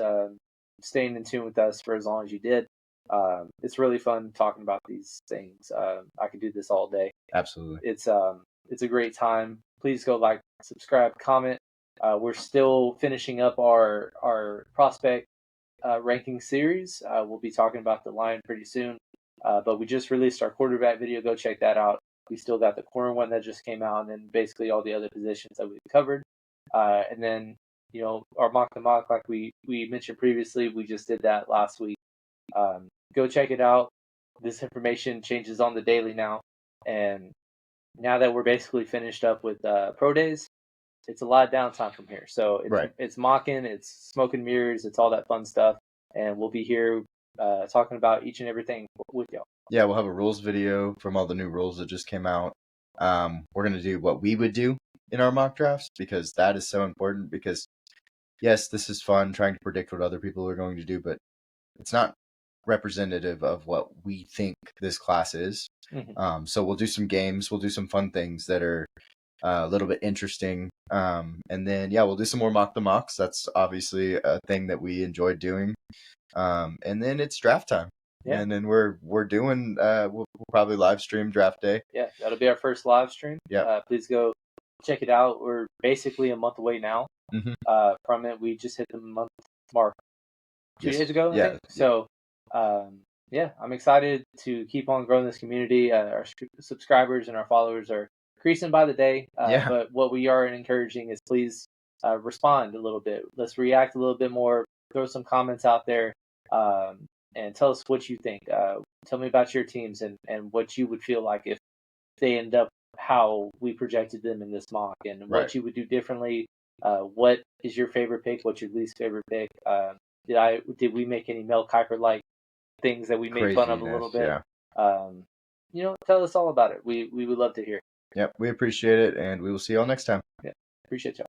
staying in tune with us for as long as you did. It's really fun talking about these things. I could do this all day. Absolutely. It's a great time. Please go like, subscribe, comment. We're still finishing up our prospect ranking series. We'll be talking about the line pretty soon. But we just released our quarterback video. Go check that out. We still got the corner one that just came out, and then basically all the other positions that we've covered. And then our mock the mock, like we mentioned previously, we just did that last week. Go check it out. This information changes on the daily now, and now that we're basically finished up with pro days, it's a lot of downtime from here. So it's mocking, it's smoke and mirrors, it's all that fun stuff, and we'll be here talking about each and everything with y'all. Yeah, we'll have a rules video from all the new rules that just came out. We're going to do what we would do in our mock drafts, because that is so important. Because yes, this is fun trying to predict what other people are going to do, but it's not representative of what we think this class is. Mm-hmm. So we'll do some games, we'll do some fun things that are a little bit interesting, and then we'll do some more mock the mocks. That's obviously a thing that we enjoyed doing, and then it's draft time. Yeah. And then we're doing we'll probably live stream draft day. Yeah, that'll be our first live stream. Yeah. Please go check it out. We're basically a month away now from it. We just hit the month mark 2 days ago, I think. So, I'm excited to keep on growing this community. Our subscribers and our followers are increasing by the day. But what we are encouraging is please respond a little bit. Let's react a little bit more. Throw some comments out there. And tell us what you think. Tell me about your teams and what you would feel like if they end up how we projected them in this mock, and what you would do differently. What is your favorite pick? What's your least favorite pick? Did we make any Mel Kiper like things that we made fun of a little bit? Yeah. Tell us all about it. We would love to hear. Yep, we appreciate it, and we will see you all next time. Yeah, appreciate y'all.